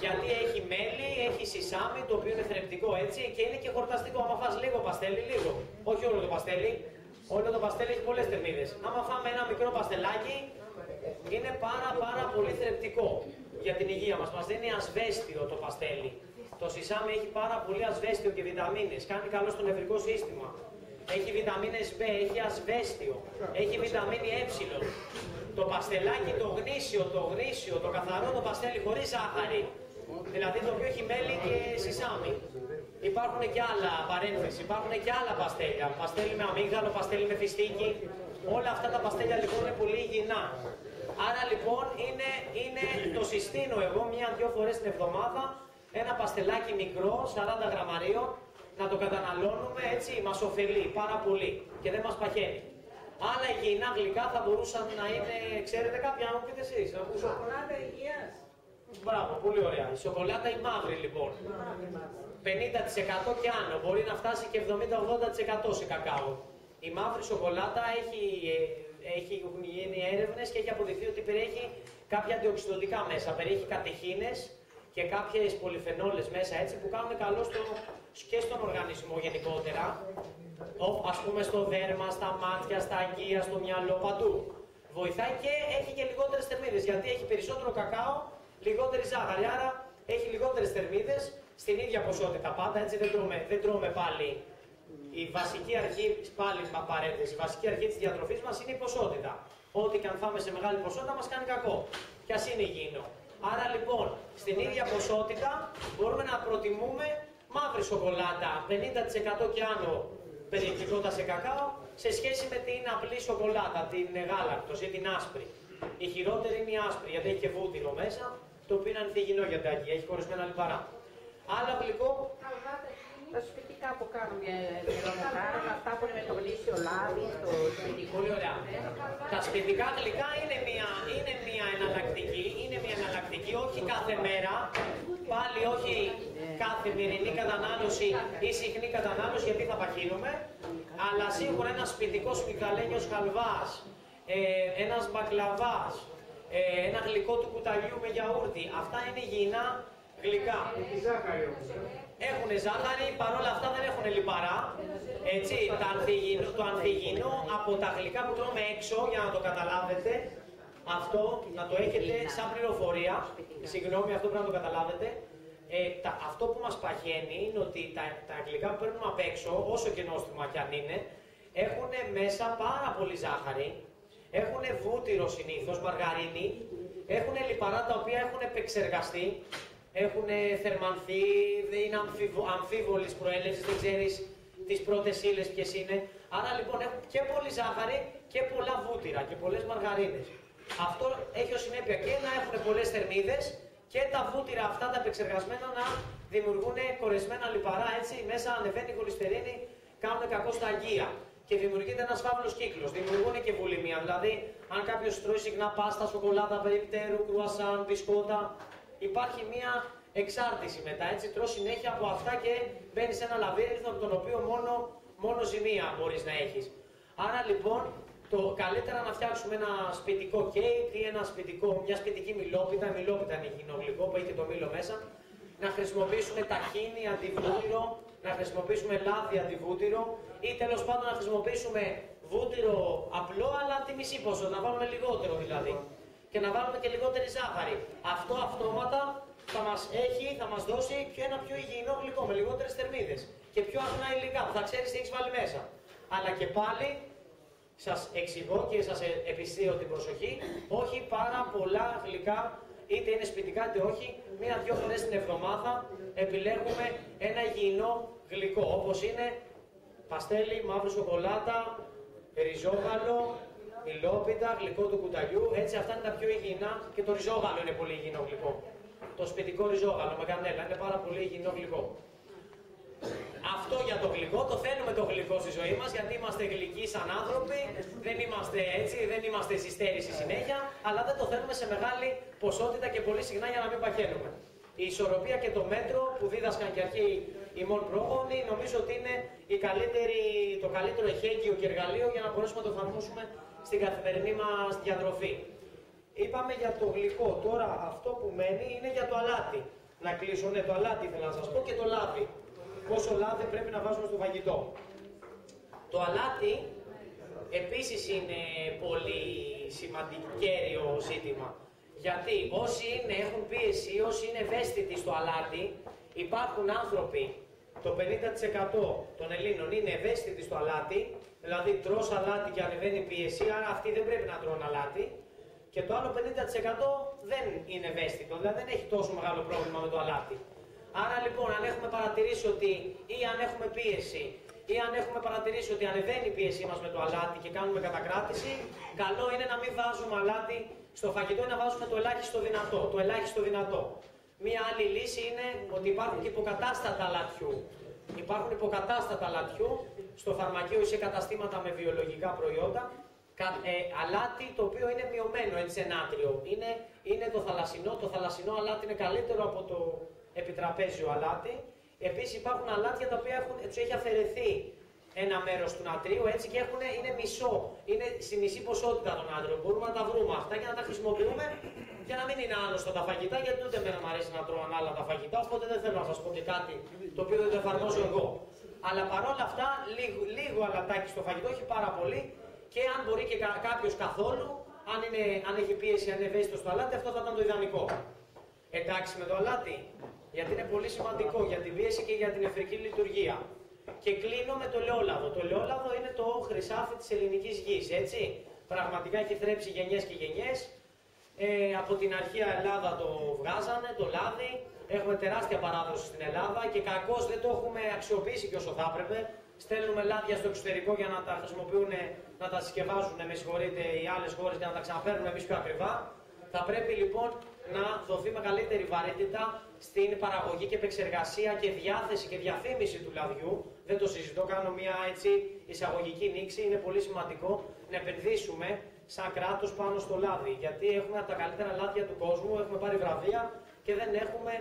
Γιατί έχει μέλι, έχει σισάμι, το οποίο είναι θρεπτικό έτσι και είναι και χορταστικό. Άμα φας λίγο παστέλι, λίγο. Όχι όλο το παστέλι, όλο το παστέλι έχει πολλές θερμίδες. Άμα φάμε ένα μικρό παστελάκι, είναι πάρα πολύ θρεπτικό για την υγεία μας. Μας δίνει ασβέστιο το παστέλι. Το σισάμι έχει πάρα πολύ ασβέστιο και βιταμίνες, κάνει καλό στο νευρικό σύστημα. Έχει βιταμίνες B, έχει ασβέστιο, έχει βιταμίνη Ε. Το παστελάκι, το γνήσιο, το καθαρό το παστέλι χωρίς ζάχαρη. Δηλαδή το οποίο έχει μέλι και σισάμι. Υπάρχουν και άλλα, παρένθεση, υπάρχουν και άλλα παστέλια. Παστέλι με αμύγδαλο, παστέλι με φιστίκι. Όλα αυτά τα παστέλια λοιπόν είναι πολύ υγιεινά. Άρα λοιπόν το συστήνω εγώ 1-2 φορές την εβδομάδα ένα παστελάκι μικρό, 40 γραμμαρίων, να το καταναλώνουμε, έτσι μας ωφελεί πάρα πολύ και δεν μας παχαίνει. Άλλα υγιεινά γλυκά θα μπορούσαν να είναι, ξέρετε κάποια, να μου πείτε εσείς. Σοκολάτα υγείας. Μπράβο, πολύ ωραία. Η σοκολάτα η μαύρη λοιπόν. 50% και άνω, μπορεί να φτάσει και 70-80% σε κακάο. Η μαύρη σοκολάτα έχουν γίνει έρευνες και έχει αποδειχθεί ότι περιέχει κάποια αντιοξυδωτικά μέσα. Περιέχει κατεχίνες και κάποιες πολυφενόλες μέσα έτσι που κάνουν καλό και στον οργανισμό γενικότερα. Ας πούμε στο δέρμα, στα μάτια, στα αγκία, στο μυαλό, παντού. Βοηθάει και έχει και λιγότερες θερμίδες γιατί έχει περισσότερο κακάο, λιγότερη ζάχαρη. Άρα έχει λιγότερες θερμίδες στην ίδια ποσότητα πάντα, έτσι δεν τρώμε πάλι. Η βασική αρχή, πάλι παρένθεση, η βασική αρχή της διατροφής μας είναι η ποσότητα. Ό,τι και αν φάμε σε μεγάλη ποσότητα μας κάνει κακό. Κι ας είναι υγιεινό. Άρα λοιπόν, στην ίδια ποσότητα μπορούμε να προτιμούμε μαύρη σοκολάτα, 50% και άνω περιεκτικότητα σε κακάο, σε σχέση με την απλή σοκολάτα, την γάλακτος ή την άσπρη. Η χειρότερη είναι η άσπρη, γιατί έχει και βούτυρο μέσα, το οποίο είναι ανθυγιεινό για τα αγκία, έχει κορισμένα λιπαρά. Άλλο γλυκό. Τα σπιτικά που κάνουμε νερομοκάρα, αυτά που είναι με το γνήσιο λάδι, το σπιτικό. Πολύ ωραία. Τα σπιτικά γλυκά είναι μια εναλλακτική, όχι κάθε μέρα, πάλι όχι καθημερινή κατανάλωση ή συχνή κατανάλωση γιατί θα παχύνουμε, αλλά σίγουρα ένας σπιτικός μυγδαλένιος χαλβάς, ένας μπακλαβάς, ένα γλυκό του κουταλιού με γιαούρτι, αυτά είναι υγιεινά γλυκά. Έχουν ζάχαρη, παρόλα αυτά δεν έχουν λιπαρά. Έτσι, το ανθυγιεινό από τα γλυκά που τρώμε έξω, για να το καταλάβετε, αυτό να το έχετε σαν πληροφορία, συγγνώμη, αυτό πρέπει να το καταλάβετε. Αυτό που μας παχαίνει είναι ότι τα γλυκά που παίρνουμε απ' έξω, όσο και νόστιμα κι αν είναι, έχουν μέσα πάρα πολύ ζάχαρη, έχουν βούτυρο συνήθως, μαργαρίνη, έχουν λιπαρά τα οποία έχουν επεξεργαστεί, έχουν θερμανθεί, είναι αμφίβολης προέλευσης, δεν ξέρεις τις πρώτες ύλες ποιες είναι. Άρα λοιπόν έχουν και πολύ ζάχαρη και πολλά βούτυρα και πολλές μαργαρίνες. Αυτό έχει ως συνέπεια και να έχουν πολλές θερμίδες και τα βούτυρα αυτά τα επεξεργασμένα να δημιουργούν κορεσμένα λιπαρά, έτσι μέσα ανεβαίνει η χολυστερίνη, κάνουν κακό στα αγκία. Και δημιουργείται ένας φαύλος κύκλος. Δημιουργούν και βουλημία. Δηλαδή, αν κάποιος τρώει συχνά πάστα, σοκολάτα, περιπτέρου, κρουασάν, μπισκότα, υπάρχει μία εξάρτηση μετά. Έτσι, τρως συνέχεια από αυτά και μπαίνεις σε ένα λαβύρινθο από τον οποίο μόνο ζημία μπορείς να έχεις. Άρα λοιπόν, το καλύτερα να φτιάξουμε ένα σπιτικό κέικ ή μια σπιτική μιλόπιτα. Μιλόπιτα είναι υγιεινό γλυκό που έχει και το μήλο μέσα. Να χρησιμοποιήσουμε ταχίνι αντιβούτυρο, να χρησιμοποιήσουμε λάδι αντιβούτυρο ή τέλος πάντων να χρησιμοποιήσουμε βούτυρο απλό αλλά τη μισή ποσότητα, να βάλουμε λιγότερο δηλαδή και να βάλουμε και λιγότερη ζάχαρη. Αυτό αυτόματα θα μας δώσει ένα πιο υγιεινό γλυκό με λιγότερες θερμίδες και πιο αγνά υλικά που θα ξέρεις τι έχεις βάλει μέσα. Αλλά και πάλι σας εξηγώ και σας επιστείω την προσοχή, όχι πάρα πολλά γλυκά, είτε είναι σπιτικά είτε όχι, 1-2 φορές την εβδομάδα επιλέγουμε ένα υγιεινό γλυκό, όπως είναι παστέλι, μαύρη σοκολάτα, ριζόγαλο, μιλόπιτα, γλυκό του κουταλιού, έτσι αυτά είναι τα πιο υγιεινά και το ριζόγαλο είναι πολύ υγιεινό γλυκό. Το σπιτικό ριζόγαλο με κανέλα είναι πάρα πολύ υγιεινό γλυκό. Αυτό για το γλυκό, το θέλουμε το γλυκό στη ζωή μας γιατί είμαστε γλυκοί σαν άνθρωποι, δεν είμαστε έτσι, δεν είμαστε στη στέρηση συνέχεια, αλλά δεν το θέλουμε σε μεγάλη ποσότητα και πολύ συχνά για να μην παχαίνουμε. Η ισορροπία και το μέτρο που δίδασκαν και αρχαίοι ημών πρόγονοι νομίζω ότι είναι το καλύτερο εχέγγυο και εργαλείο για να μπορέσουμε να το εφαρμόσουμε στην καθημερινή μας διατροφή. Είπαμε για το γλυκό, τώρα αυτό που μένει είναι για το αλάτι. Να κλείσω, ναι, το αλάτι ήθελα να σας πω και το λάδι. Πόσο λάδι πρέπει να βάζουμε στο φαγητό. Το αλάτι επίσης είναι πολύ σημαντικό ζήτημα. Γιατί όσοι έχουν πίεση, όσοι είναι ευαίσθητοι στο αλάτι, υπάρχουν άνθρωποι, το 50% των Ελλήνων είναι ευαίσθητοι στο αλάτι, δηλαδή τρως αλάτι και ανεβαίνει πίεση, άρα αυτοί δεν πρέπει να τρώνε αλάτι. Και το άλλο 50% δεν είναι ευαίσθητο, δηλαδή δεν έχει τόσο μεγάλο πρόβλημα με το αλάτι. Άρα λοιπόν, αν έχουμε παρατηρήσει ότι, ή αν έχουμε πίεση, ή αν έχουμε παρατηρήσει ότι ανεβαίνει η πίεσή μας με το αλάτι και κάνουμε κατακράτηση, καλό είναι να μην βάζουμε αλάτι στο φαγητό ή να βάζουμε το ελάχιστο δυνατό. Το ελάχιστο δυνατό. Μία άλλη λύση είναι ότι υπάρχουν και υποκατάστατα αλατιού. Υπάρχουν υποκατάστατα αλατιού στο φαρμακείο ή σε καταστήματα με βιολογικά προϊόντα. Αλάτι το οποίο είναι μειωμένο έτσι, σε νάτριο. Είναι το θαλασσινό. Το θαλασσινό αλάτι είναι καλύτερο από το επιτραπέζιο αλάτι. Επίσης υπάρχουν αλάτια τα οποία τους έχει αφαιρεθεί ένα μέρος του νατρίου έτσι και είναι μισό. Είναι στη μισή ποσότητα των νάτριων. Μπορούμε να τα βρούμε αυτά και να τα χρησιμοποιούμε για να μην είναι άνοστα τα φαγητά, γιατί ούτε εμένα μου αρέσει να τρώω ανάλογα τα φαγητά, οπότε δεν θέλω να σας πω και κάτι το οποίο δεν το εφαρμόζω εγώ. Αλλά παρόλα αυτά, λίγο αλατάκι στο φαγητό, όχι πάρα πολύ, και αν μπορεί και κάποιος καθόλου, αν έχει πίεση, αν είναι ευαίσθητο στο αλάτι, αυτό θα ήταν το ιδανικό. Εντάξει με το αλάτι, γιατί είναι πολύ σημαντικό για την πίεση και για την νεφρική λειτουργία. Και κλείνω με το ελαιόλαδο. Το ελαιόλαδο είναι το χρυσάφι της ελληνικής γης, έτσι. Πραγματικά έχει θρέψει γενιές και γενιές. Από την αρχαία Ελλάδα το βγάζανε, το λάδι. Έχουμε τεράστια παράδοση στην Ελλάδα και κακώς δεν το έχουμε αξιοποιήσει και όσο θα έπρεπε. Στέλνουμε λάδια στο εξωτερικό για να τα χρησιμοποιούν, να τα συσκευάζουν, με συγχωρείτε, οι άλλες χώρες για να τα ξαναπαίρνουμε εμείς πιο ακριβά. Θα πρέπει λοιπόν να δοθεί μεγαλύτερη βαρύτητα στην παραγωγή και επεξεργασία και διάθεση και διαφήμιση του λαδιού. Δεν το συζητώ, κάνω μια έτσι εισαγωγική νήξη. Είναι πολύ σημαντικό να επενδύσουμε σαν κράτος πάνω στο λάδι. Γιατί έχουμε από τα καλύτερα λάδια του κόσμου, έχουμε πάρει βραβεία και δεν έχουμε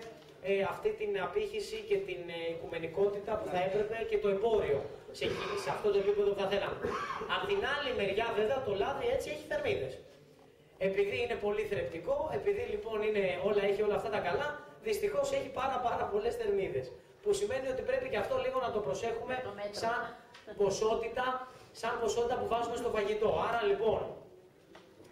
αυτή την απήχηση και την οικουμενικότητα που θα έπρεπε και το εμπόριο σε αυτό το επίπεδο που θα θέλαμε. Απ' την άλλη μεριά βέβαια το λάδι έτσι έχει θερμίδες. Επειδή είναι πολύ θρεπτικό, επειδή λοιπόν έχει όλα αυτά τα καλά, δυστυχώς έχει πάρα πολλές θερμίδες. Που σημαίνει ότι πρέπει και αυτό λίγο να το προσέχουμε σαν ποσότητα που βάζουμε στο φαγητό. Άρα λοιπόν,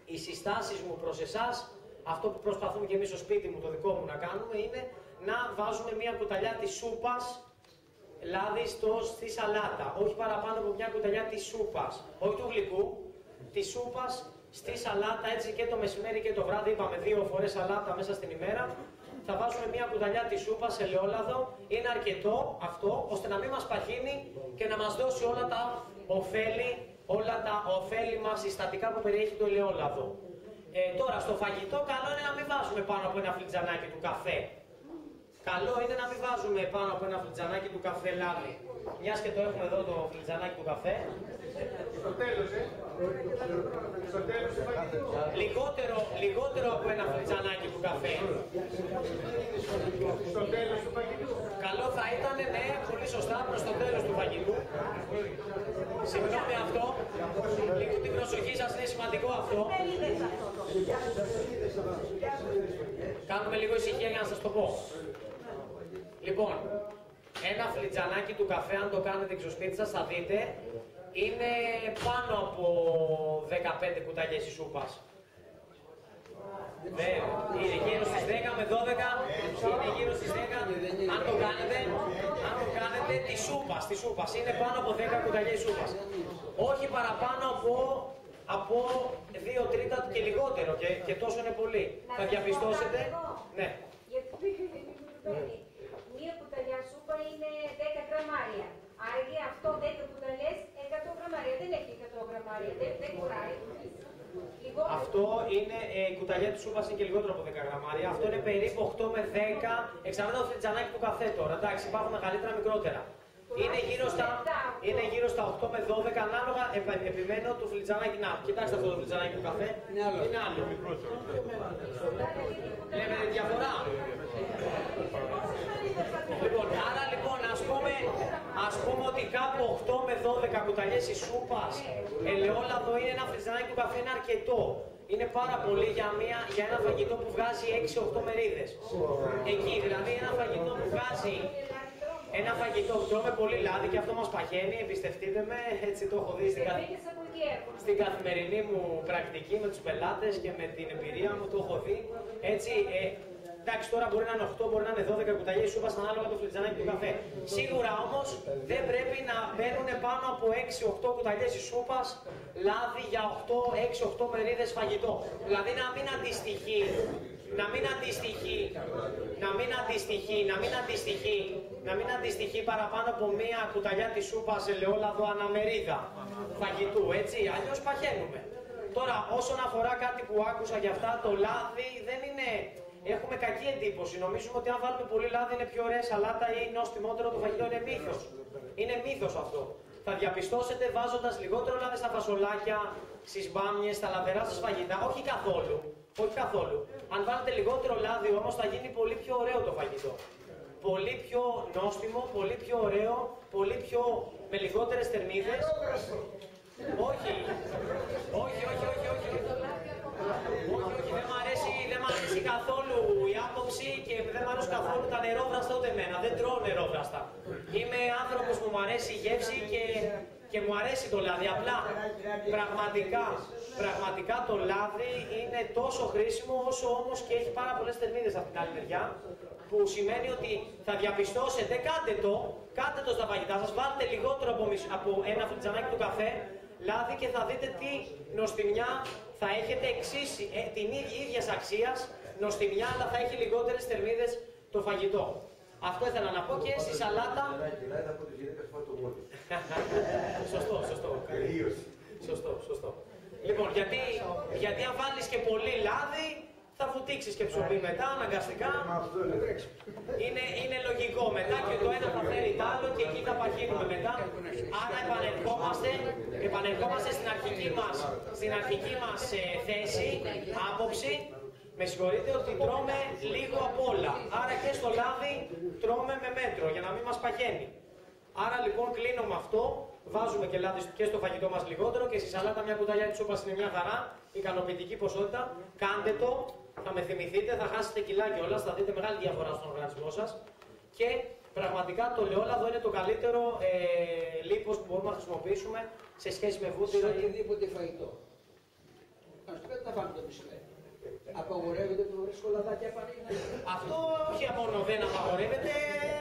οι συστάσεις μου προς εσάς, αυτό που προσπαθούμε και εμείς στο σπίτι μου, το δικό μου να κάνουμε, είναι να βάζουμε μια κουταλιά της σούπας λάδι στη σαλάτα. Όχι παραπάνω από μια κουταλιά της σούπας, όχι του γλυκού, της σούπας στη σαλάτα, έτσι και το μεσημέρι και το βράδυ, είπαμε 2 φορές σαλάτα μέσα στην ημέρα. Θα βάζουμε μια κουταλιά της σούπας σε ελαιόλαδο, είναι αρκετό αυτό, ώστε να μην μας παχύνει και να μας δώσει όλα τα ωφέλιμα συστατικά που περιέχει το ελαιόλαδο. Τώρα, στο φαγητό, καλό είναι να μην βάζουμε πάνω από ένα φλιτζανάκι του καφέ. Καλό είναι να μην βάζουμε πάνω από ένα φλιτζανάκι του καφέ λάδι. Μιας και το έχουμε εδώ το φλιτζανάκι του καφέ. Στο τέλος, στο τέλος του φαγητού. Λιγότερο από ένα φλιτζανάκι του καφέ. Στο τέλος του φαγητού. Καλό θα ήταν, ναι, πολύ σωστά, προς το τέλος του φαγητού. Συγγνώμη αυτό. Λίγο την προσοχή σας, είναι σημαντικό αυτό. Κάνουμε λίγο ησυχία για να σας το πω. Λοιπόν, ένα φλιτζανάκι του καφέ, αν το κάνετε και στο σπίτι σας, θα δείτε, είναι πάνω από 15 κουταλιές η σούπας. Είναι γύρω στις 10 με 12, είναι γύρω στις 10, αν το κάνετε, τη σούπας, είναι πάνω από 10 κουταλιές σούπας. Όχι παραπάνω από 2 τρίτα και λιγότερο και τόσο είναι πολύ. Θα διαπιστώσετε, ναι. Μία κουταλιά σούπα είναι 10 γραμμάρια. Άρα αυτό 10 κουταλιές 100 γραμμάρια. Δεν έχει 100 γραμμάρια, δεν χωράει. Αυτό είναι, η κουταλιά της σούπας είναι και λιγότερο από 10 γραμμάρια. Αυτό είναι περίπου 8 με 10, εξαρτάται το φλιτζανάκι του καφέ τώρα. Εντάξει, υπάρχουν μεγαλύτερα, μικρότερα. Είναι γύρω στα 8 με 12 ανάλογα, επιμένω, του φλιτζανάκι. Να, κοιτάξτε αυτό το φλιτζανάκι του καφέ. Είναι άλλο. Βλέπετε διαφορά. Λοιπόν, άρα λοιπόν ας πούμε ότι κάπου 8 με 12 κουταλιές η σούπας ελαιόλαδο είναι ένα φλιτζανάκι του καφέ, είναι αρκετό. Είναι πάρα πολύ για ένα φαγητό που βγάζει 6-8 μερίδες. Εκεί, δηλαδή ένα φαγητό που βγάζει ένα φαγητό που τρώμε πολύ λάδι και αυτό μας παχαίνει, εμπιστευτείτε με, έτσι το έχω δει στην καθημερινή μου πρακτική με τους πελάτες και με την εμπειρία μου, το έχω δει. Έτσι, εντάξει, τώρα μπορεί να είναι 8, μπορεί να είναι 12 κουταλιές σούπας ανάλογα το φλιτζανάκι του καφέ. Σίγουρα όμως δεν πρέπει να μπαίνουν πάνω από 6-8 κουταλιές σούπας λάδι για 6-8 μερίδες φαγητό. Δηλαδή να μην αντιστοιχεί να μην αντιστοιχεί παραπάνω από μία κουταλιά της σούπας ελαιόλαδο αναμερίδα φαγητού, έτσι, αλλιώς παχαίνουμε. Τώρα, όσον αφορά κάτι που άκουσα για αυτά, το λάδι δεν είναι... Έχουμε κακή εντύπωση. Νομίζουμε ότι αν βάλουμε πολύ λάδι είναι πιο ωραία σαλάτα ή νόστιμότερο το φαγητό. Είναι μύθος. Είναι μύθος αυτό. Θα διαπιστώσετε βάζοντας λιγότερο λάδι στα φασολάκια, στις μπάμιες, στα λαδερά σας φαγητά. Όχι καθόλου. Όχι καθόλου. Αν βάλετε λιγότερο λάδι όμως θα γίνει πολύ πιο ωραίο το φαγητό. Πολύ πιο νόστιμο, πολύ πιο ωραίο, πολύ πιο... με λιγότερες θερμίδες. Όχι, όχι, όχι, όχι, όχι. Όχι, δεν μ' αρέσει καθόλου η άποψη και δεν μ' αρέσουν καθόλου τα νερόβραστα ούτε εμένα. Δεν τρώω νερόβραστα. Είμαι άνθρωπος που μου αρέσει η γεύση και μου αρέσει το λάδι. Απλά, πραγματικά το λάδι είναι τόσο χρήσιμο όσο όμως και έχει πάρα πολλές θερμίδες από την άλλη μεριά. Που σημαίνει ότι θα διαπιστώσετε, κάντε το στα φαγητά σας, βάλτε λιγότερο από ένα φλιτζανάκι του καφέ, λάδι και θα δείτε τι νοστιμιά θα έχετε την ίδια αξίας νοστιμιά, αλλά θα έχει λιγότερες θερμίδες το φαγητό. Αυτό ήθελα να πω και στη σαλάτα. Σωστό. Λοιπόν, γιατί αν βάλεις και πολύ λάδι, θα βουτήξεις και ψωμί μετά, αναγκαστικά. Είναι λογικό μετά και το ένα θα φέρει το άλλο και εκεί θα παχύνουμε μετά. Άρα επανερχόμαστε στην αρχική μας θέση, άποψη. Με συγχωρείτε ότι τρώμε λίγο απ' όλα. Άρα και στο λάδι τρώμε με μέτρο για να μην μας παχαίνει. Άρα λοιπόν κλείνω με αυτό. Βάζουμε και λάδι και στο φαγητό μας λιγότερο και στη σαλάτα μια κουταλιά της σούπας είναι μια χαρά. Ικανοποιητική ποσότητα. Κάντε το. Θα με θυμηθείτε, θα χάσετε κιλά κιόλας, θα δείτε μεγάλη διαφορά στον οργανισμό σας. Και πραγματικά το ελαιόλαδο είναι το καλύτερο λίπος που μπορούμε να χρησιμοποιήσουμε σε σχέση με βούτυρο. Σε οτιδήποτε φαγητό. Ας το πείτε, τα φάμε το μισελέ. Απαγορεύεται το σκολαδάκι απαραίτητα. Αυτό όχι μόνο δεν απαγορεύεται,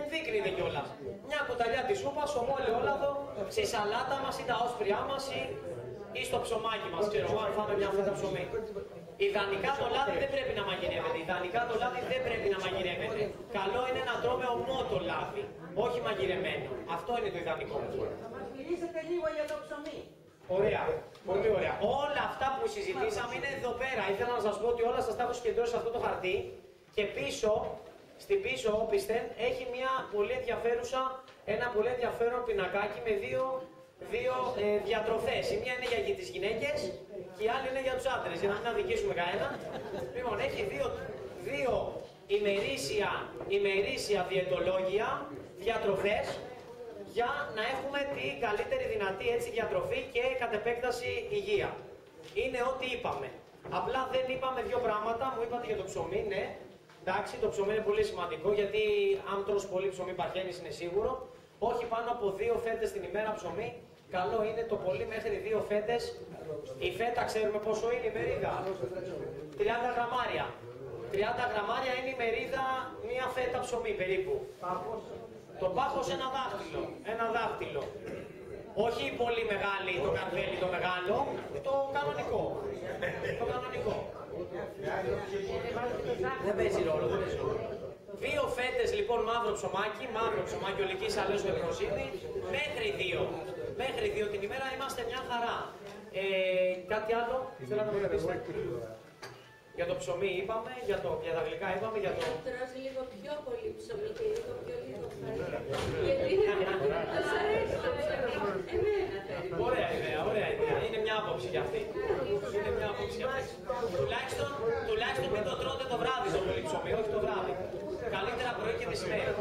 ενδείκνυται κιόλας. Μια κουταλιά της σούπας, ομό ελαιόλαδο, στη σαλάτα μας ή τα όσπριά μας ή στο ψωμάκι μας, ξέρω εγώ, αν φάμε μια φέτα ψωμί. Ιδανικά το λάδι δεν πρέπει να μαγειρεύεται. Καλό είναι να τρώμε ομό το λάδι, όχι μαγειρεμένο. Αυτό είναι το ιδανικό. Θα μας μιλήσετε λίγο για το ψωμί. Ωραία, πολύ ωραία. Όλα αυτά που συζητήσαμε είναι εδώ πέρα. Ήθελα να σας πω ότι όλα σας τα έχω συγκεντρώσει σε αυτό το χαρτί και στην πίσω όπισθεν έχει ένα πολύ ενδιαφέρον πινακάκι με δύο διατροφές. Η μία είναι για τις γυναίκες και η άλλη είναι για τους άντρες, για να μην αδικήσουμε κανένα. Λοιπόν, έχει δύο ημερήσια διαιτολόγια, διατροφές, για να έχουμε την καλύτερη δυνατή διατροφή και κατ' επέκταση υγεία. Είναι ό,τι είπαμε. Απλά δεν είπαμε δύο πράγματα, μου είπατε για το ψωμί, ναι. Εντάξει, το ψωμί είναι πολύ σημαντικό, γιατί αν τρως πολύ ψωμί παχαίνεις, είναι σίγουρο. Όχι πάνω από 2 φέτες την ημέρα ψωμί. Καλό είναι το πολύ μέχρι 2 φέτες. Η φέτα ξέρουμε πόσο είναι η μερίδα. 30 γραμμάρια. 30 γραμμάρια είναι η μερίδα, μία φέτα ψωμί περίπου. Το πάχος ένα δάχτυλο. Όχι πολύ μεγάλη το καρβέλι το μεγάλο, το κανονικό. Δεν παίζει ρόλο. 2 φέτες λοιπόν μαύρο ψωμάκι ολικής αλέως με προσύνη, μέχρι 2 την ημέρα είμαστε μια χαρά. Κάτι άλλο, θέλω να με ρωτήσετε. Για το ψωμί είπαμε, για τα γλυκά είπαμε, για το... Τρως λίγο πιο πολύ ψωμί και λίγο πιο λίγο φαρί. Γιατί σας αρέσει το ψωμί. Εμένα. Ωραία ιδέα. Είναι μια άποψη για αυτή. Τουλάχιστον μην το τρώτε το βράδυ το πολύ ψωμί, όχι το βράδυ. Καλύτερα πρωί και μεσημέρι.